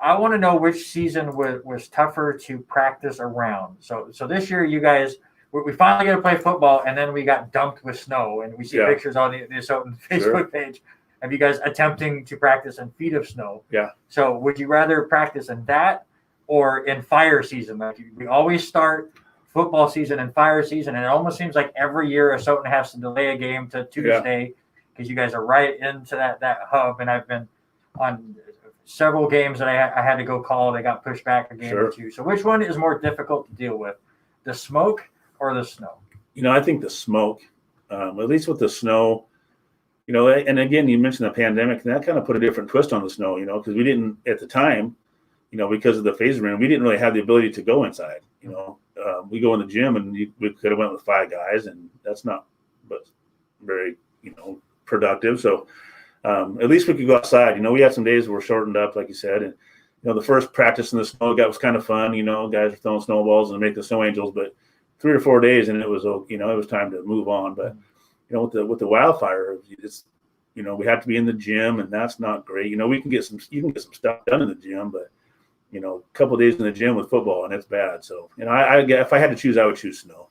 I want to know which season was tougher to practice around. So this year, you guys, we finally get to play football, and then we got dumped with snow, and we see pictures on the Asotin Facebook page of you guys attempting to practice in feet of snow. Yeah. So would you rather practice in that or in fire season? Like we always start football season and fire season, and it almost seems like every year Asotin has to delay a game to Tuesday because you guys are right into that hub, and I've been on several games that I had to go call. They got pushed back a game or 2. So which one is more difficult to deal with, the smoke or the snow? You know, I think the smoke. At least with the snow, you know, and again, you mentioned the pandemic, and that kind of put a different twist on the snow, you know, because we didn't at the time, you know, because of the phase we're in, we didn't really have the ability to go inside. You know, we go in the gym and we could have went with 5 guys, and that's not, but very, you know, productive. So at least we could go outside. You know, we had some days where we're shortened up, like you said, and you know, the first practice in the snow was kind of fun. You know, guys were throwing snowballs and making snow angels, but 3 or 4 days, and it was, you know, it was time to move on. But you know, with the wildfire, it's, you know, we have to be in the gym, and that's not great. You know, you can get some stuff done in the gym, but you know, a couple of days in the gym with football, and it's bad. So, you know, if I had to choose, I would choose snow.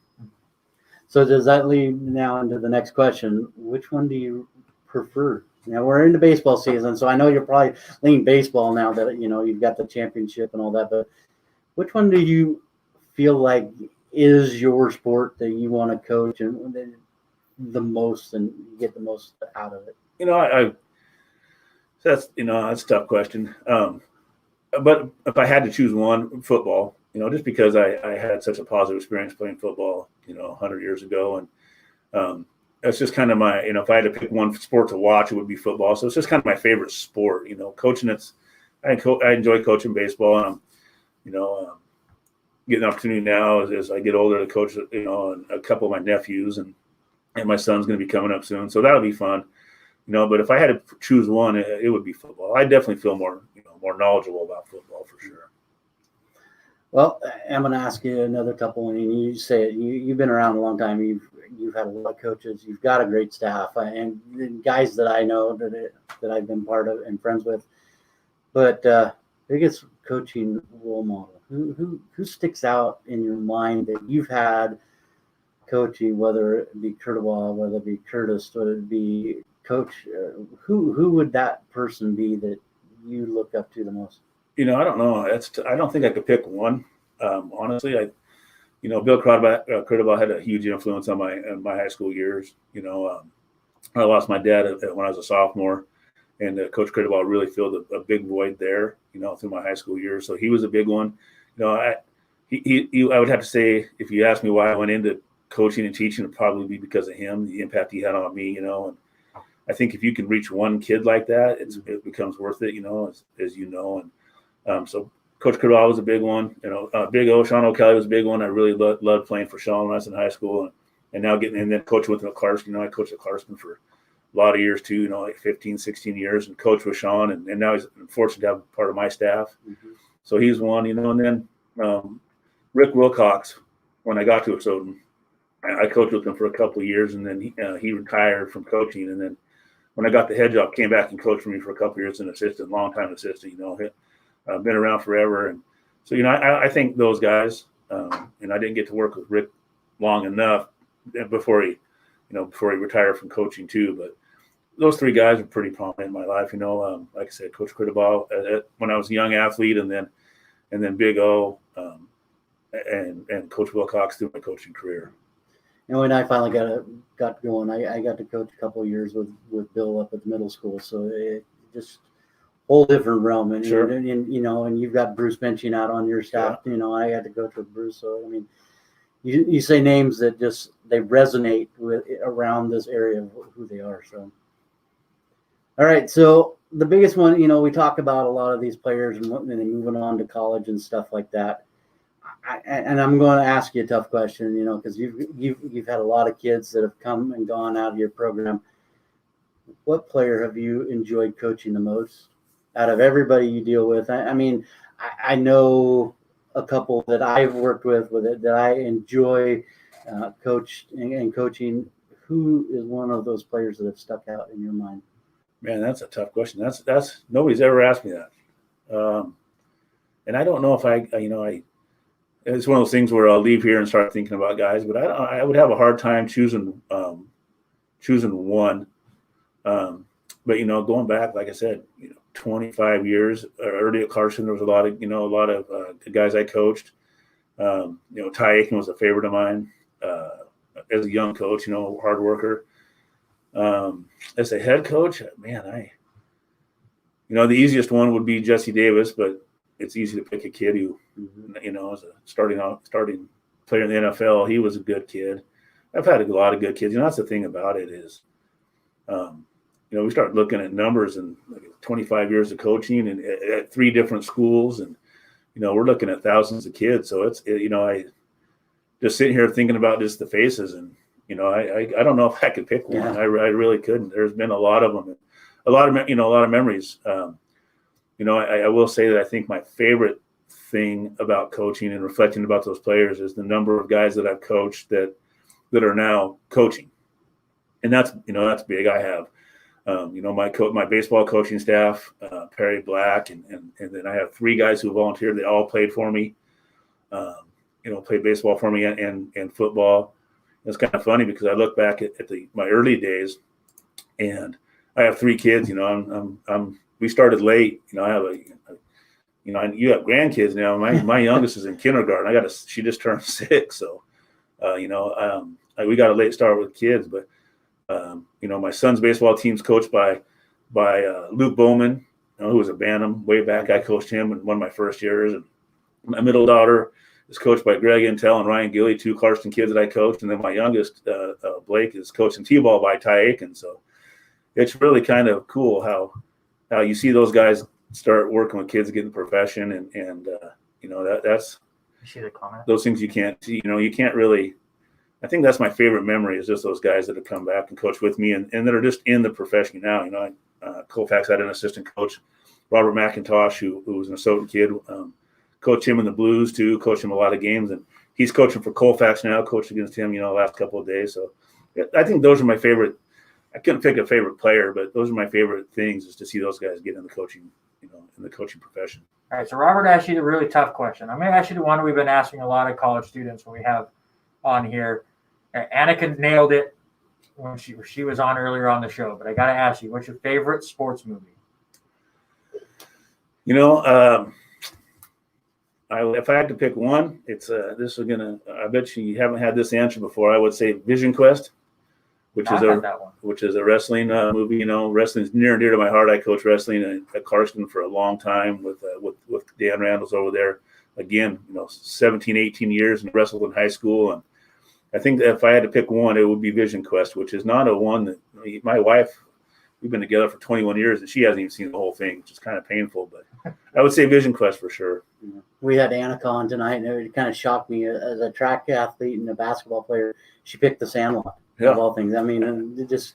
So does that lead now into the next question? Which one do you prefer? Now we're into baseball season, so I know you're probably leaning baseball now that, you know, you've got the championship and all that, but which one do you feel like is your sport that you want to coach and the most and get the most out of it? You know, that's a tough question. But if I had to choose one, football, you know, just because I had such a positive experience playing football, you know, 100 years ago. And that's just kind of my, you know, if I had to pick one sport to watch, it would be football. So it's just kind of my favorite sport, you know, coaching. I enjoy coaching baseball, and I'm, you know, getting an opportunity now as I get older to coach, you know, a couple of my nephews, and my son's going to be coming up soon. So that'll be fun, you know, but if I had to choose one, it would be football. I definitely feel more knowledgeable about football for sure. Well, I'm going to ask you another couple, and you say it. You've been around a long time. You've had a lot of coaches. You've got a great staff, and guys that I know that I've been part of and friends with. But biggest coaching role model, who sticks out in your mind that you've had coaching, whether it be Curtiball, whether it be Curtis, whether it be Coach, who would that person be that you look up to the most? You know, I don't know. I don't think I could pick one. Honestly, you know, Bill Curtiball had a huge influence on my high school years. You know, I lost my dad when I was a sophomore, and Coach Curtiball really filled a big void there, you know, through my high school years. So he was a big one. You know, I would have to say, if you ask me why I went into coaching and teaching, it'd probably be because of him, the impact he had on me, you know. And I think if you can reach one kid like that, it becomes worth it, you know, as you know. And so Coach Curtiball was a big one. You know, Big O, Sean O'Kelly was a big one. I really loved playing for Sean when I was in high school, and now and then coaching with Clarkston. You know, I coached at Clarkston for a lot of years too, you know, like 15, 16 years, and coached with Sean, and now he's fortunate to have part of my staff. Mm-hmm. So he's one, you know. And then Rick Wilcox, when I got to Exoden, I coached with him for a couple of years, and then he retired from coaching. And then when I got the head job, came back and coached for me for a couple of years, an assistant, long-time assistant, you know. Been around forever. And so, you know, I think those guys, and I didn't get to work with Rick long enough before he retired from coaching too. But those 3 guys were pretty prominent in my life, you know. Like I said, Coach Curtiball when I was a young athlete, and then Big O, and Coach Wilcox through my coaching career. And when I finally got going, I got to coach a couple of years with Bill up at the middle school. So it just whole different realm. And, sure. and you know, and you've got Bruce Benching out on your staff. Yeah. You know, I had to coach with Bruce. So I mean, you say names that just they resonate with around this area of who they are. So all right. So the biggest one, you know, we talk about a lot of these players and moving on to college and stuff like that. And I'm going to ask you a tough question, you know, because you've had a lot of kids that have come and gone out of your program. What player have you enjoyed coaching the most out of everybody you deal with? I mean, I know a couple that I've worked with it that I enjoy coached and coaching. Who is one of those players that have stuck out in your mind? Man, that's a tough question. That's nobody's ever asked me that. And I don't know if it's one of those things where I'll leave here and start thinking about guys, but I would have a hard time choosing one. But, you know, going back, like I said, you know, 25 years early at Clarkston, there was a lot of guys I coached. You know, Ty Aiken was a favorite of mine as a young coach, you know, hard worker. As a head coach, man, the easiest one would be Jesse Davis, but it's easy to pick a kid who, you know, as a starting player in the NFL, he was a good kid. I've had a lot of good kids. You know, that's the thing about it is we started looking at numbers and 25 years of coaching and at 3 different schools, and we're looking at thousands of kids. So I just sitting here thinking about just the faces, and I don't know if I could pick one. Yeah. I really couldn't. There's been a lot of them, a lot of memories. I will say that I think my favorite thing about coaching and reflecting about those players is the number of guys that I've coached that are now coaching, and that's big. I have. My baseball coaching staff, Perry Black, and then I have 3 guys who volunteered. They all played for me, played baseball for me and football. It's kind of funny because I look back at my early days, and I have 3 kids. We started late. I have you have grandkids now. My youngest is in kindergarten. She just turned 6, so we got a late start with kids, but. My son's baseball team's coached by Luke Bowman, who was a Bantam way back. I coached him in one of my first years. And my middle daughter is coached by Greg Intel and Ryan Gilly, 2 Clarkston kids that I coached. And then my youngest, Blake, is coached in T-ball by Ty Aiken. So it's really kind of cool how you see those guys start working with kids, get in the profession, and that's You see the comment? those things you can't see. You can't really. I think that's my favorite memory is just those guys that have come back and coach with me and that are just in the profession now. Colfax had an assistant coach, Robert McIntosh, who was an Asotan kid. Coached him in the Blues too, coached him a lot of games, and he's coaching for Colfax now, coached against him, the last couple of days. So I think those are my favorite. I couldn't pick a favorite player, but those are my favorite things is to see those guys get in the coaching, in the coaching profession. All right, so Robert asked you the really tough question. I'm going to ask you the one we've been asking a lot of college students when we have on here. Annika nailed it when she was on earlier on the show, but I got to ask you, what's your favorite sports movie? If I had to pick one, it's I bet you haven't had this answer before. I would say Vision Quest, which is a wrestling movie. Wrestling's near and dear to my heart. I coached wrestling at Clarkston for a long time with Dan Randall's over there. Again, 17, 18 years and wrestled in high school. And I think that if I had to pick one, it would be Vision Quest, which is not a one that my wife, we've been together for 21 years and she hasn't even seen the whole thing, which is kind of painful. But I would say Vision Quest for sure. We had Annika on tonight, and it kind of shocked me as a track athlete and a basketball player. She picked The Sandlot of all things. I mean, it's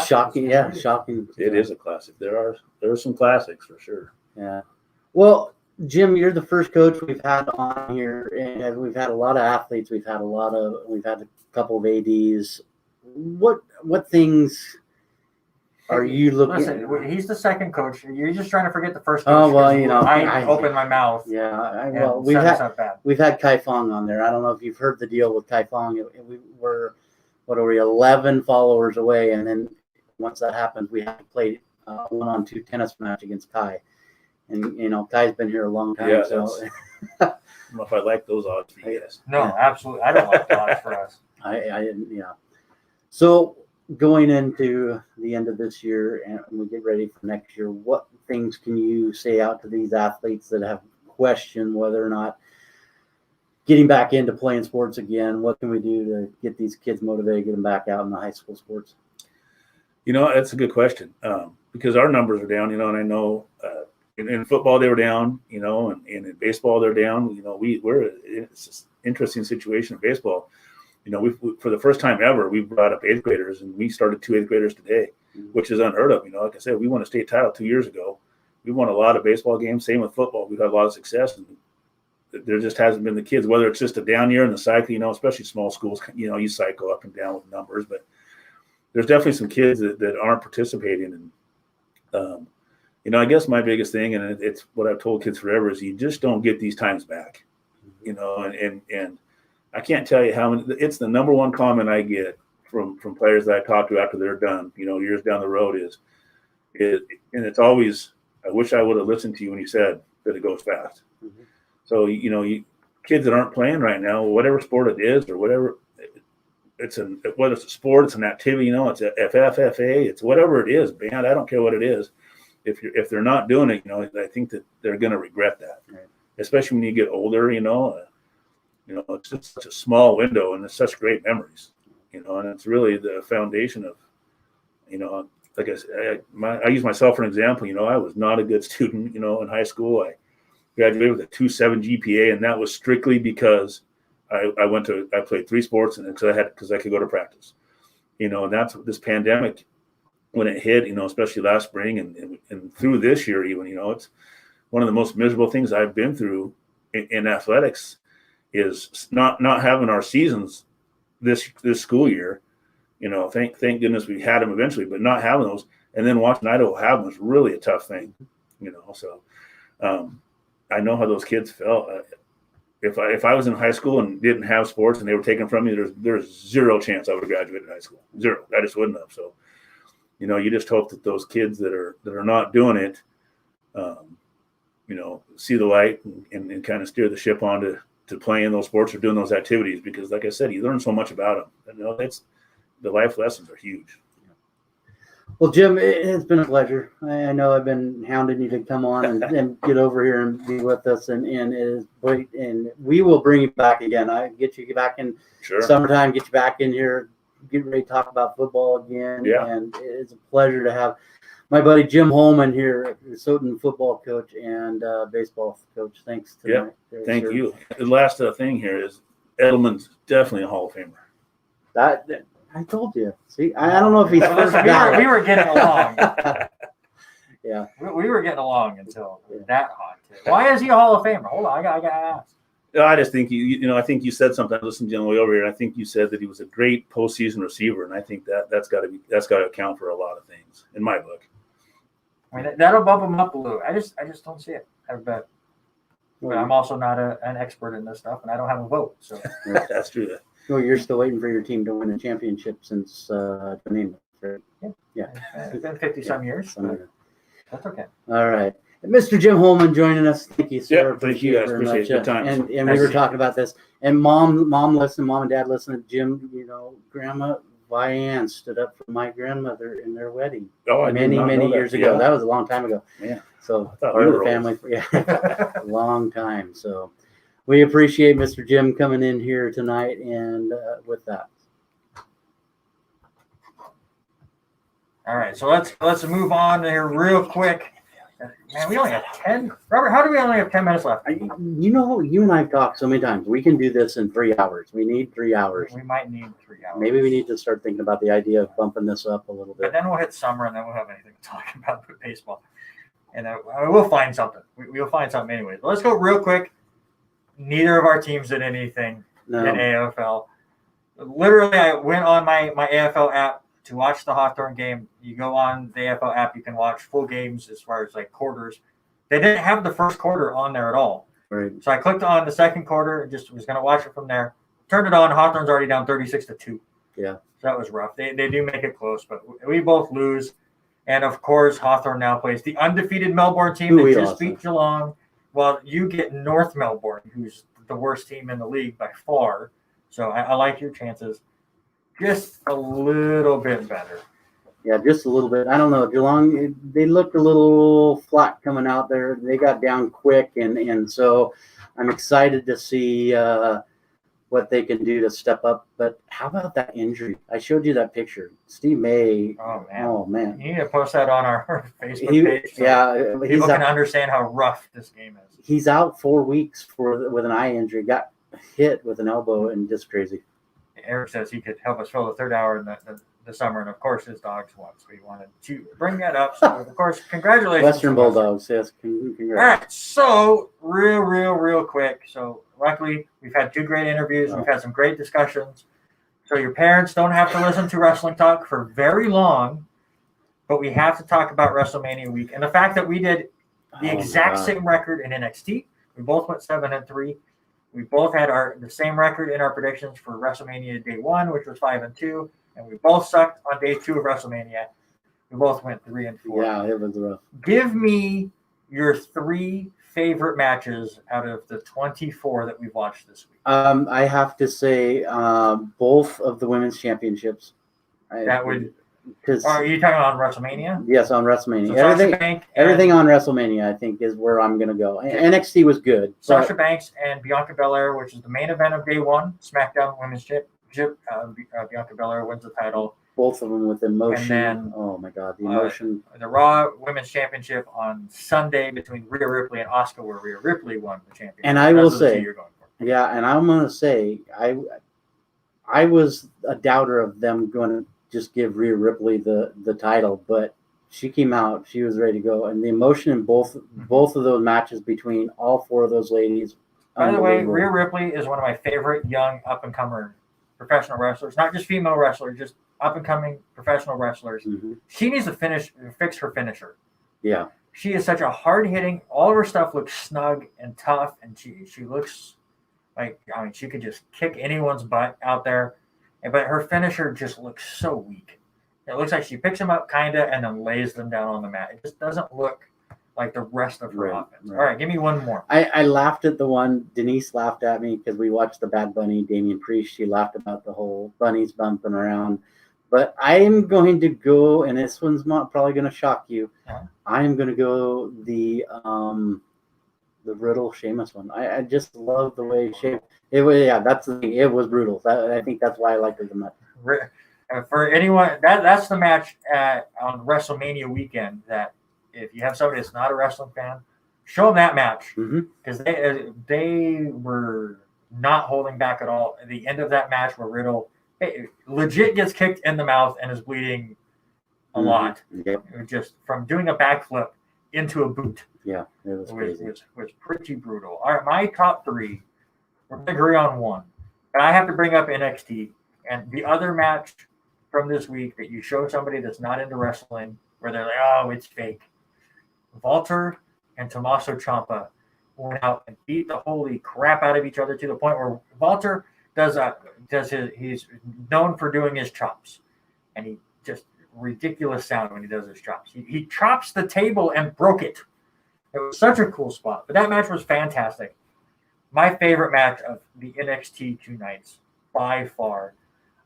shocking. Yeah, shocking. It is a classic. There are some classics for sure. Yeah. Well, Jim, you're the first coach we've had on here, and we've had a lot of athletes. We've had a couple of ADs. What things are you looking? Listen, he's the second coach. You're just trying to forget the first coach. Oh well, I opened my mouth. Yeah, we've had Kai Fong on there. I don't know if you've heard the deal with Kai Fong. We were 11 followers away, and then once that happened, we had to play a 1-on-2 tennis match against Kai. And Kai's been here a long time. Yeah, so I don't know if I like those odds for you guys. No, absolutely. I don't like the odds for us. I didn't. Yeah. So going into the end of this year and we get ready for next year, what things can you say out to these athletes that have questioned whether or not getting back into playing sports again? What can we do to get these kids motivated, get them back out in the high school sports? That's a good question because our numbers are down, and I know in football they were down, and in baseball they're down. It's an interesting situation in baseball. We for the first time ever, we brought up 8th graders, and we started 2 8th graders today, which is unheard of. Like I said, we won a state title 2 years ago. We won a lot of baseball games. Same with football. We've had a lot of success, and there just hasn't been the kids. Whether it's just a down year in the cycle, especially small schools, you cycle up and down with numbers, but there's definitely some kids that aren't participating. And I guess my biggest thing, and it's what I've told kids forever, is you just don't get these times back. And I can't tell you how many. It's the number one comment I get from players that I talk to after they're done, years down the road and it's always, I wish I would have listened to you when you said that it goes fast. Mm-hmm. So, kids that aren't playing right now, whatever sport it is or whatever, whether it's a sport, it's an activity, it's a FFFA, it's whatever it is, band, I don't care what it is. If they're not doing it, I think that they're going to regret that, right? Especially when you get older, it's just such a small window and it's such great memories, and it's really the foundation of, like I said, I use myself for an example. You know, I was not a good student. You know, in high school, I graduated with a 2.7 GPA, and that was strictly because I played 3 sports, and because I could go to practice. You know, and that's this pandemic when it hit. You know, especially last spring and through this year, even. You know, it's one of the most miserable things I've been through in athletics is not having our seasons this school year. You know, thank goodness we had them eventually, but not having those and then watching Idaho have them was really a tough thing. You know, so I know how those kids felt. If I was in high school and didn't have sports and they were taken from me, there's zero chance I would have graduated high school. Zero. I just wouldn't have. So, you know, you just hope that those kids that are not doing it, you know, see the light and kind of steer the ship on to playing those sports or doing those activities, because like I said, you learn so much about them. And, you know, the life lessons are huge. Well, Jim, it has been a pleasure. I know I've been hounding you to come on and get over here and be with us, and we will bring you back again. I get you back in summertime, get you back in here, get ready to talk about football again. Yeah. And it's a pleasure to have my buddy Jim Holman here, Soton football coach and baseball coach. Thanks tonight. Yeah, thank you. The last thing here is Edelman's definitely a Hall of Famer. That I told you. See, I don't know if he's first ballot. We were getting along. Yeah. We were getting along until that hot. Why is he a Hall of Famer? Hold on, I got to ask. I just think I think you said something. I listened to you on the way over here, and I think you said that he was a great postseason receiver, and I think that's got to account for a lot of things in my book. I mean, that'll bump him up a little. I just don't see it. I bet. But I'm also not an expert in this stuff, and I don't have a vote. So that's true. Well, you're still waiting for your team to win a championship since right? Yeah. It's been 50-some years. That's okay. All right. And Mr. Jim Holman joining us. Thank you, sir. Yeah, thank you guys. Appreciate it. Good times. And we were talking about this. And mom and dad listened. Jim, you know, Grandma Vianne stood up for my grandmother in their wedding many years ago. That was a long time ago. Yeah. So part of the family. Yeah. A long time. So we appreciate Mr. Jim coming in here tonight, and with that. All right, so let's move on here real quick. Man, we only have 10. Robert, how do we only have 10 minutes left? You know, you and I have talked so many times. We can do this in 3 hours. We need 3 hours. We might need 3 hours. Maybe we need to start thinking about the idea of bumping this up a little But bit. then we'll hit summer, and then we'll have anything to talk about with baseball. And we'll find something. We'll find something anyway. But let's go real quick. Neither of our teams did anything in AFL. Literally, I went on my AFL app to watch the Hawthorne game. You go on the AFL app, you can watch full games as far as like quarters. They didn't have the first quarter on there at all. Right. So I clicked on the second quarter and just was going to watch it from there. Turned it on. Hawthorne's already down 36-2. Yeah. So that was rough. They do make it close, but we both lose. And of course, Hawthorne now plays the undefeated Melbourne team that just beat Geelong. Well, you get North Melbourne, who's the worst team in the league by far. So I like your chances just a little bit better. Yeah, just a little bit. I don't know. Geelong, they looked a little flat coming out there. They got down quick, and so I'm excited to see what they can do to step up. But how about that injury? I showed you that picture. Steve May. Oh, man. You need to post that on our Facebook page. So people can understand how rough this game is. He's out 4 weeks with an eye injury. Got hit with an elbow, and just crazy. Eric says he could help us fill the third hour in the summer, and of course his dogs won, so we wanted to bring that up. So of course, congratulations. Western Bulldogs, yes. All right, so real quick. So luckily we've had 2 great interviews. We've had some great discussions. So your parents don't have to listen to wrestling talk for very long, but we have to talk about WrestleMania week and the fact that we did the exact same record in NXT. We both went 7-3. We both had the same record in our predictions for WrestleMania Day 1, which was 5-2, and we both sucked on Day 2 of WrestleMania. We both went 3-4. Yeah, it was rough. Give me your 3 favorite matches out of the 24 that we've watched this week. I have to say both of the women's championships. Are you talking on WrestleMania? Yes, on WrestleMania. So everything on WrestleMania, I think, is where I'm going to go. NXT was good. Sasha Banks and Bianca Belair, which is the main event of Day 1, SmackDown Women's Championship. Bianca Belair wins the title. both of them with emotion. then, oh my God, the emotion. The Raw Women's Championship on Sunday between Rhea Ripley and Asuka, where Rhea Ripley won the championship. And I will Those are the two say, you're going for. yeah, and I'm going to say, I was a doubter of them going to just give Rhea Ripley the title, but she came out, she was ready to go, and the emotion in both of those matches between all four of those ladies. By the way, Rhea Ripley is one of my favorite young up-and-comer professional wrestlers, not just female wrestlers, just up-and-coming professional wrestlers. Mm-hmm. She needs to fix her finisher. Yeah. She is such a hard-hitting, all of her stuff looks snug and tough, and she looks like, I mean, she could just kick anyone's butt out there, but her finisher just looks so weak. It looks like she picks them up kind of and then lays them down on the mat. It just doesn't look like the rest of her offense. Right. All right, give me one more. I laughed at the one. Denise laughed at me because we watched the Bad Bunny, Damian Priest. She laughed about the whole bunnies bumping around. But I'm going to go, and this one's probably going to shock you. Uh-huh. I'm going to go the Riddle Sheamus one. I just love the way Sheamus. It was brutal. I think that's why I liked it so much. For anyone, that's the match on WrestleMania weekend that if you have somebody that's not a wrestling fan, show them that match because they were not holding back at all. At the end of that match where Riddle legit gets kicked in the mouth and is bleeding a lot. Yep. Just from doing a backflip into a boot. Yeah, it was crazy. Was pretty brutal. All right, my top three, we're going to agree on one. But I have to bring up NXT. And the other match from this week that you show somebody that's not into wrestling, where they're like, oh, it's fake. Walter and Tommaso Ciampa went out and beat the holy crap out of each other to the point where Walter he's known for doing his chops. And he just ridiculous sound when he does his chops. He chops the table and broke it. It was such a cool spot. But that match was fantastic. My favorite match of the NXT 2 nights, by far.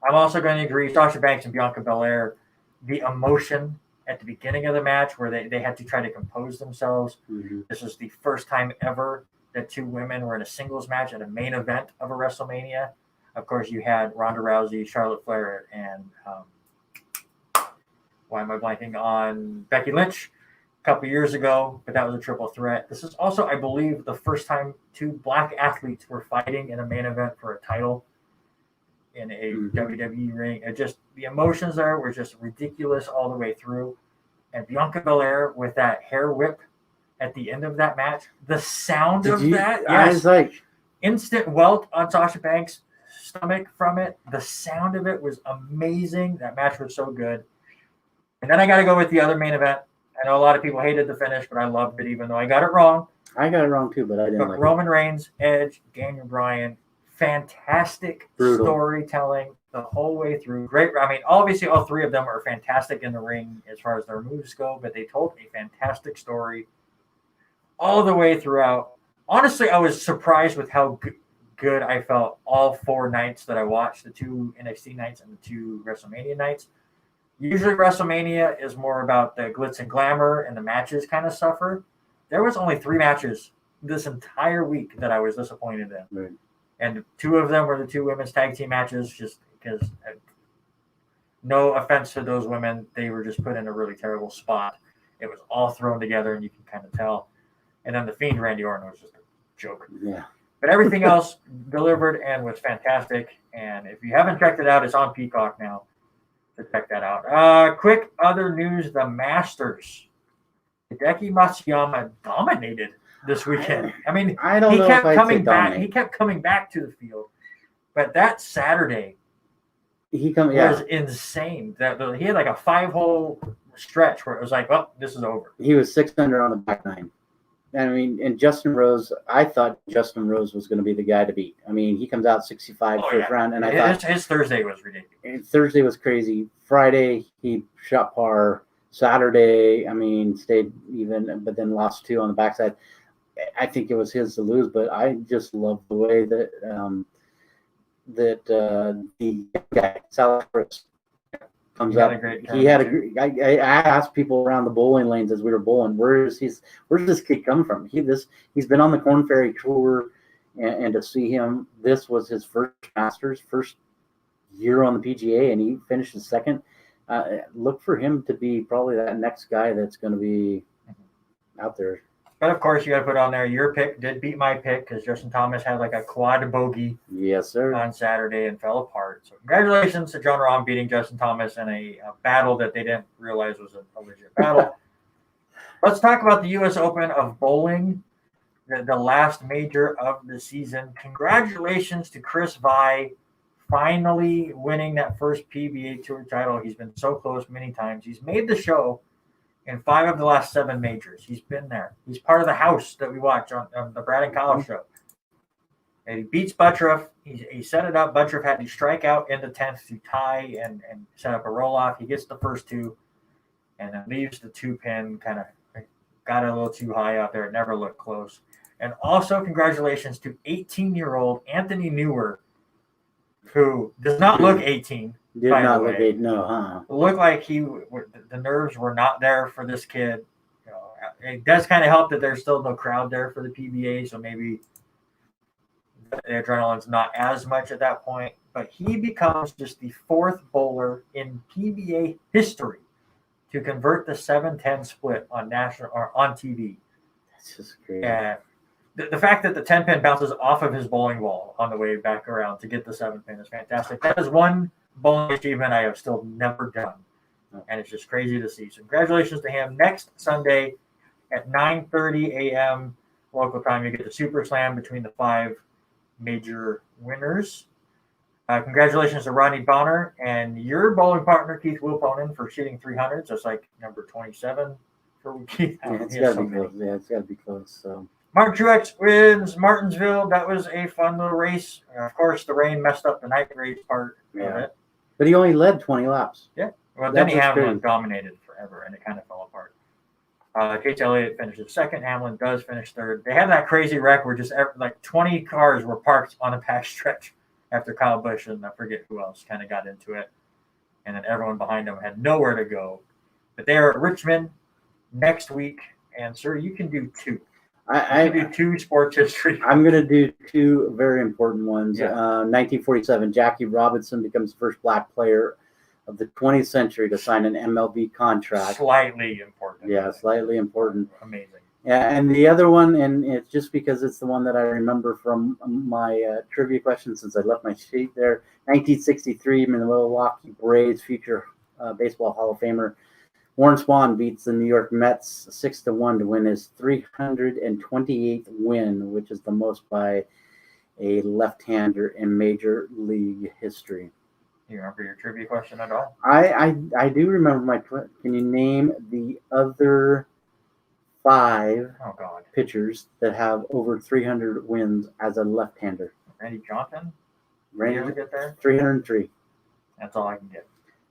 I'm also going to agree, Sasha Banks and Bianca Belair, the emotion at the beginning of the match where they had to try to compose themselves. Mm-hmm. This was the first time ever that two women were in a singles match at a main event of a WrestleMania. Of course, you had Ronda Rousey, Charlotte Flair, and why am I blanking on Becky Lynch a couple years ago, but that was a triple threat. This is also, I believe, the first time two black athletes were fighting in a main event for a title in a WWE ring. It just, the emotions there were just ridiculous all the way through. And Bianca Belair with that hair whip at the end of that match, the sound that, yes, I was like, instant welt on Sasha Banks' stomach from it. The sound of it was amazing. That match was so good. And then I got to go with the other main event. I know a lot of people hated the finish, but I loved it, even though I got it wrong. I got it wrong too, but I didn't like Roman Reigns, Edge, Daniel Bryan, fantastic storytelling the whole way through. Great. I mean, obviously, all three of them are fantastic in the ring as far as their moves go, but they told a fantastic story all the way throughout. Honestly, I was surprised with how good I felt all 4 nights that I watched, the 2 NXT nights and the 2 WrestleMania nights. Usually WrestleMania is more about the glitz and glamour and the matches kind of suffer. There was only 3 matches this entire week that I was disappointed in. Right. And 2 of them were the 2 women's tag team matches, just because, no offense to those women, they were just put in a really terrible spot. It was all thrown together, and you can kind of tell. And then the Fiend, Randy Orton, was just a joke. Yeah. But everything else delivered and was fantastic. And if you haven't checked it out, it's on Peacock now. So check that out. Quick other news, the Masters. Hideki Matsuyama dominated this weekend. I mean, I don't he know kept if I'd coming say back. dominate. He kept coming back to the field. But that Saturday was insane. He had like a 5-hole stretch where it was like, well, this is over. He was 6 under on the back 9. I mean, and Justin Rose, I thought Justin Rose was going to be the guy to beat. I mean, he comes out 65 first round, and I thought his Thursday was ridiculous. Thursday was crazy. Friday, he shot par. Saturday, I mean, stayed even, but then lost 2 on the backside. I think it was his to lose, but I just love the way that the guy, Salas, comes up. He had I asked people around the bowling lanes as we were bowling, where's this kid come from? He's been on the Korn Ferry tour, and to see him, this was his first Masters, first year on the PGA, and he finished 2nd. Look for him to be probably that next guy that's going to be out there. But of course, you got to put on there your pick did beat my pick because Justin Thomas had like a quad bogey Yes, sir. on Saturday and fell apart. So congratulations to John Rahm beating Justin Thomas in a battle that they didn't realize was a legit battle. Let's talk about the U.S. Open of bowling, the last major of the season. Congratulations to Chris Vi finally winning that first PBA Tour title. He's been so close many times. He's made the show in 5 of the last 7 majors. He's been there. He's part of the house that we watch on the Brad and Kyle show. And he beats Buttroff. He set it up. Buttroff had to strike out in the 10th to tie and set up a roll-off. He gets the first 2 and then leaves the 2-pin, kind of got a little too high out there. It never looked close. And also congratulations to 18-year-old Anthony Newer, who does not look 18. Did By not the look way. it. No, huh? Looked like the nerves were not there for this kid. You know, it does kind of help that there's still no crowd there for the PBA, so maybe the adrenaline's not as much at that point. But he becomes just the 4th bowler in PBA history to convert the 7-10 split on national or on TV. That's just great. And the fact that the 10-pin bounces off of his bowling ball on the way back around to get the 7-pin is fantastic. That is one bowling achievement I have still never done. And it's just crazy to see. So congratulations to him. Next Sunday at 9:30 a.m. local time, you get the Super Slam between the 5 major winners. Congratulations to Rodney Bonner and your bowling partner, Keith Wilponen, for shooting 300s. That's like number 27 for Keith. Yeah, it's He has got to so be many. close. Yeah, it's got to be close. So Mark Truex wins Martinsville. That was a fun little race. Of course, the rain messed up the night race part of Yeah. it. but he only led 20 laps. Well, That's Denny what's Hamlin crazy. dominated forever, and it kind of fell apart. Chase Elliott finishes 2nd. Hamlin does finish 3rd. They had that crazy wreck where just like 20 cars were parked on a pack stretch after Kyle Busch and I forget who else kind of got into it. And then everyone behind them had nowhere to go. But they are at Richmond next week. And, sir, you can do 2. I You can do 2 sports history. I'm going to do 2 very important ones. Yeah. 1947, Jackie Robinson becomes the first black player of the 20th century to sign an MLB contract. Slightly important. Yeah, slightly important. Amazing. Yeah, and the other one, and it's just because it's the one that I remember from my trivia question since I left my sheet there. 1963, Milwaukee Braves future baseball Hall of Famer Warren Spahn beats the New York Mets 6-1 to win his 328th win, which is the most by a left-hander in Major League history. You remember your trivia question at all? I do remember my. Can you name the other 5 Oh, God. pitchers that have over 300 wins as a left-hander? Randy Johnson? Did you ever Randy, get there? 303. That's all I can get.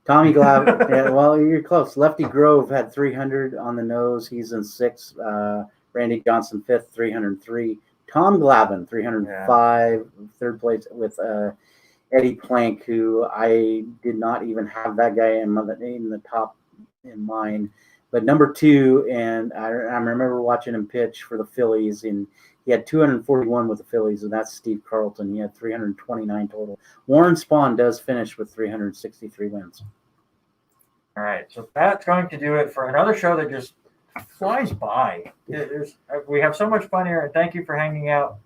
Tommy Glavine. Yeah, well, you're close. Lefty Grove had 300 on the nose. He's in 6th. Randy Johnson 5th, 303. Tom Glavine, 305. 3rd place with Eddie Plank, who I did not even have that guy in the top in mind. But number 2, and I remember watching him pitch for the Phillies, and he had 241 with the Phillies, and that's Steve Carlton. He had 329 total. Warren Spahn does finish with 363 wins. All right, so that's going to do it for another show that just flies by. We have so much fun here, and thank you for hanging out.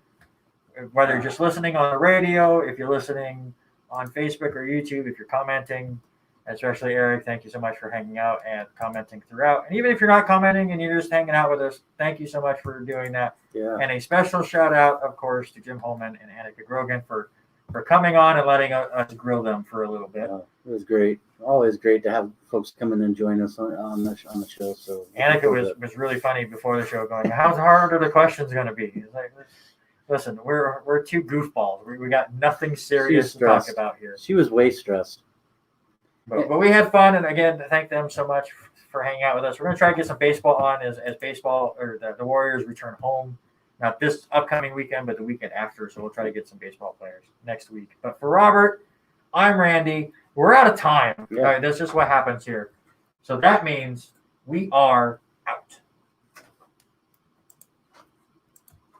Whether you're just listening on the radio, if you're listening on Facebook or YouTube, if you're commenting, especially Eric, thank you so much for hanging out and commenting throughout. And even if you're not commenting and you're just hanging out with us, thank you so much for doing that. Yeah. And a special shout out, of course, to Jim Holman and Annika Grogan for coming on and letting us grill them for a little bit. It was great. Always great to have folks come in and join us on the show. So Annika was really funny before the show, going, "How hard are the questions going to be?" He's like, "Listen, we're 2 goofballs. We got nothing serious to talk about here." She was way stressed. But we had fun, and again, thank them so much for hanging out with us. We're going to try to get some baseball on as baseball or the Warriors return home. Not this upcoming weekend, but the weekend after. So we'll try to get some baseball players next week. But for Robert, I'm Randy. We're out of time. Yeah. All right, that's just what happens here. So that means we are